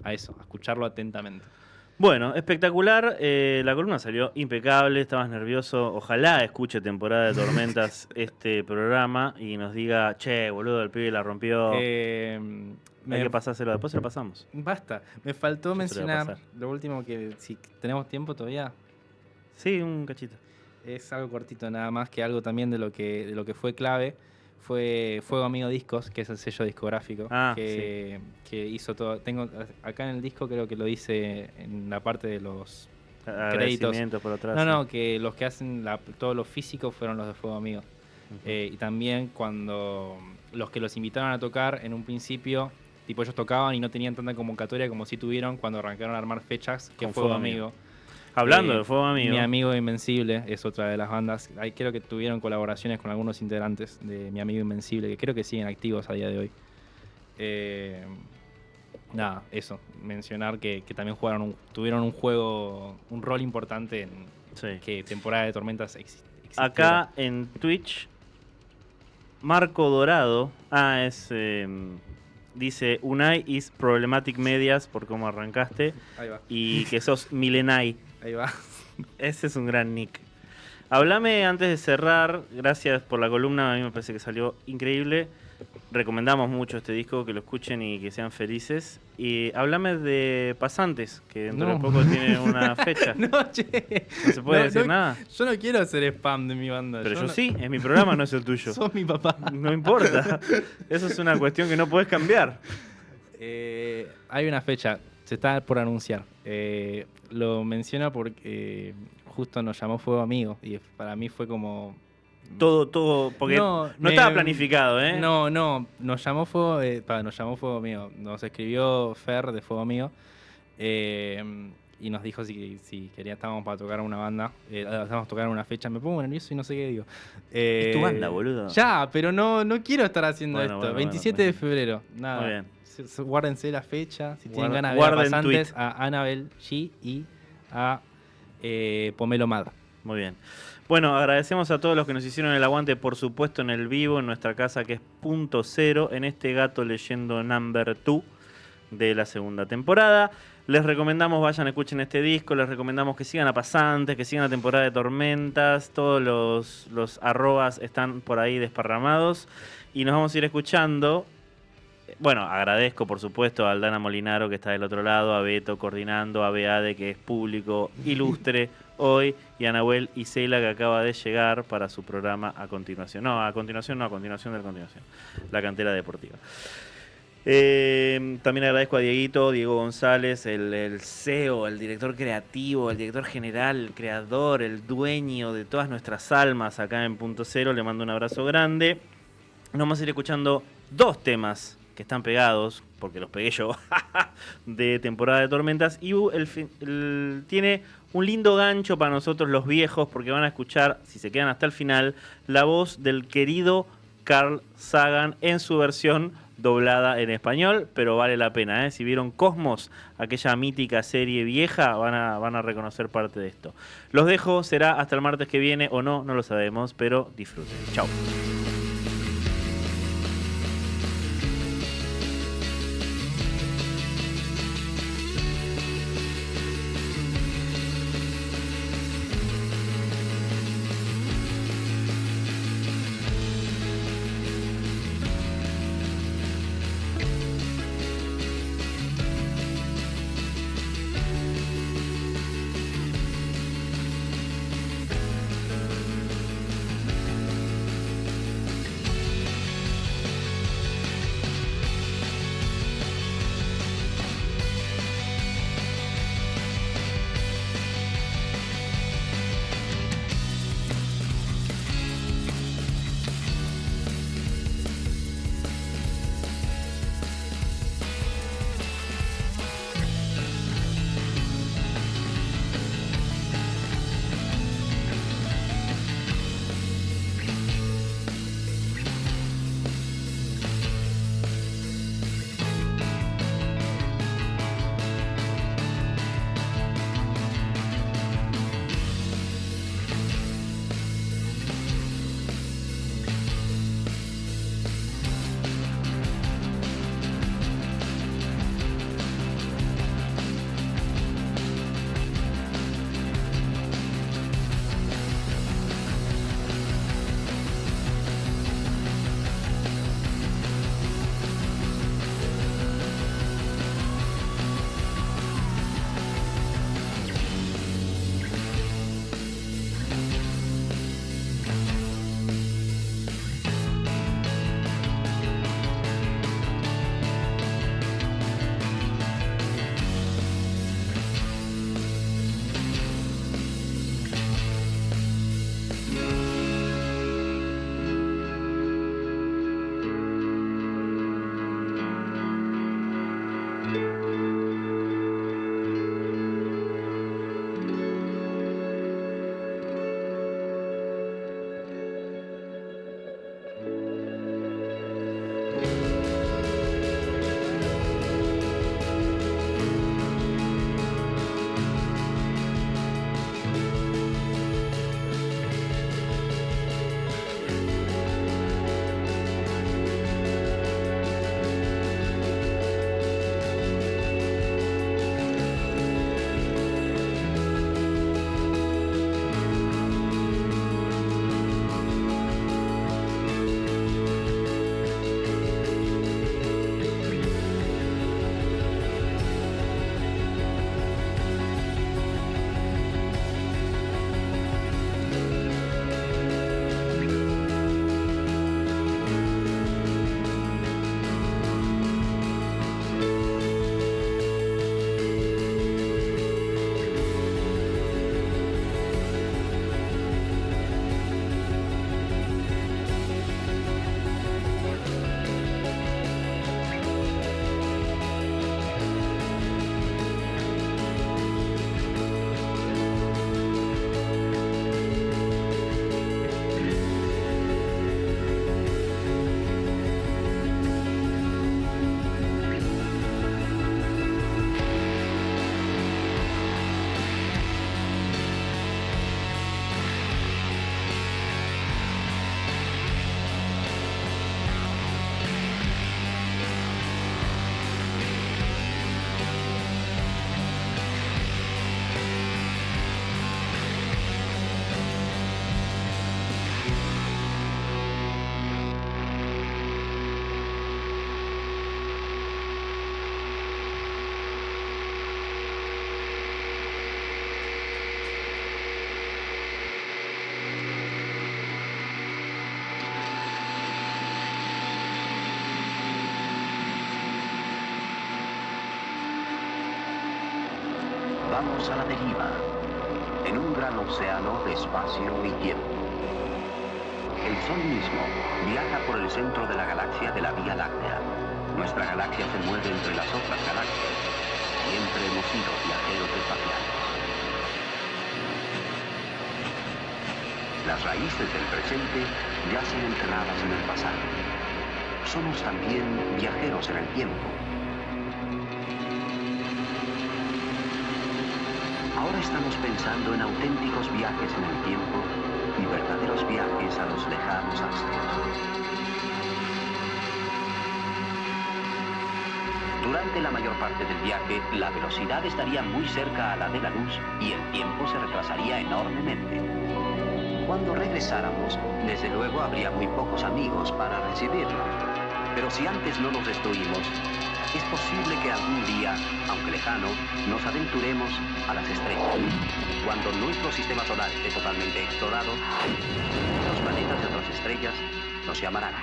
a eso, a escucharlo atentamente. Bueno, espectacular. La columna salió impecable. Estabas nervioso. Ojalá escuche Temporada de Tormentas este programa y nos diga, che, boludo, el pibe la rompió. Hay que pasárselo. Después se lo pasamos. Basta, me faltó Yo se lo voy a mencionar pasar. lo último que, si tenemos tiempo todavía, Sí, un cachito. es algo cortito nada más, que algo también de lo que fue clave fue Fuego Amigo Discos, que es el sello discográfico que hizo todo. Tengo acá en el disco, creo que lo dice en la parte de los Agradecimientos por atrás. no, sí. que los que hacen todo lo físico fueron los de Fuego Amigo. Ujú. Y también cuando los que los invitaron a tocar en un principio, tipo ellos tocaban y no tenían tanta convocatoria como si tuvieron cuando arrancaron a armar fechas, que Con Fuego Fuego Amigo. Hablando de Fuego Amigo. Mi Amigo Invencible es otra de las bandas. Ahí creo que tuvieron colaboraciones con algunos integrantes de Mi Amigo Invencible, que creo que siguen activos a día de hoy. Nada, eso. Mencionar que también tuvieron un rol importante en Sí. que Temporada de Tormentas existiera. Acá en Twitch, Marco Dorado. Dice Unai is problematic medias por cómo arrancaste. Ahí va. Y que sos Milenai. Ahí va. Ese es un gran nick. Hablame antes de cerrar. Gracias por la columna. A mí me parece que salió increíble. Recomendamos mucho este disco, que lo escuchen y que sean felices. Y hablame de Pasantes, que dentro No. de poco tiene una fecha. No No, che. se puede decir nada. Yo no quiero hacer spam de mi banda. Pero yo no- sí, es mi programa, no es el tuyo. Sos mi papá. No importa. Eso es una cuestión que no puedes cambiar. Hay una fecha, se está por anunciar. Lo menciono porque justo nos llamó Fuego Amigo y para mí fue como... Todo, porque no me- estaba planificado, ¿eh? No, nos llamó Fuego Amigo. Nos escribió Fer de Fuego Amigo y nos dijo si estábamos para tocar una banda, estábamos a tocar una fecha. Me pongo nervioso y no sé qué digo. Es tu banda, boludo. Ya, pero no quiero estar haciendo Bueno, esto. bueno, 27 bueno. de febrero. Nada. Muy bien. Guárdense la fecha. Si tienen Guarden- ganas de ver a guarden Pasantes, tweet. a Anabel G y a Pomelo Mad. Muy bien. Bueno, agradecemos a todos los que nos hicieron el aguante, por supuesto, en el vivo, en nuestra casa que es Punto Cero, en este Gato Leyendo Number 2 de la segunda temporada. Les recomendamos, vayan, escuchen este disco, les recomendamos que sigan a Pasantes, que sigan a Temporada de Tormentas, todos los arrobas están por ahí desparramados y nos vamos a ir escuchando Bueno, agradezco por supuesto a Aldana Molinaro que está del otro lado, a Beto coordinando, a Beade que es público ilustre hoy y a Nahuel Isela que acaba de llegar para su programa a continuación. No, a continuación, La Cantera Deportiva. También agradezco a Diego González, el CEO, el director creativo, el director general, el creador, el dueño de todas nuestras almas acá en Punto Cero. Le mando un abrazo grande. Nos vamos a ir escuchando 2 temas que están pegados, porque los pegué yo, de Temporada de Tormentas. Y tiene un lindo gancho para nosotros los viejos, porque van a escuchar, si se quedan hasta el final, la voz del querido Carl Sagan en su versión doblada en español, pero vale la pena, ¿eh? Si vieron Cosmos, aquella mítica serie vieja, van a reconocer parte de esto. Los dejo, será hasta el martes que viene o no lo sabemos, pero disfruten. Chao. Vamos a la deriva, en un gran océano de espacio y tiempo. El Sol mismo viaja por el centro de la galaxia de la Vía Láctea. Nuestra galaxia se mueve entre las otras galaxias. Siempre hemos sido viajeros espaciales. Las raíces del presente yacen enterradas en el pasado. Somos también viajeros en el tiempo. Ahora estamos pensando en auténticos viajes en el tiempo y verdaderos viajes a los lejanos astros. Durante la mayor parte del viaje, la velocidad estaría muy cerca a la de la luz y el tiempo se retrasaría enormemente. Cuando regresáramos, desde luego habría muy pocos amigos para recibirnos. Pero si antes no nos destruimos, es posible que algún día, aunque lejano, nos aventuremos a las estrellas. Cuando nuestro sistema solar esté totalmente explorado, los planetas de otras estrellas nos llamarán.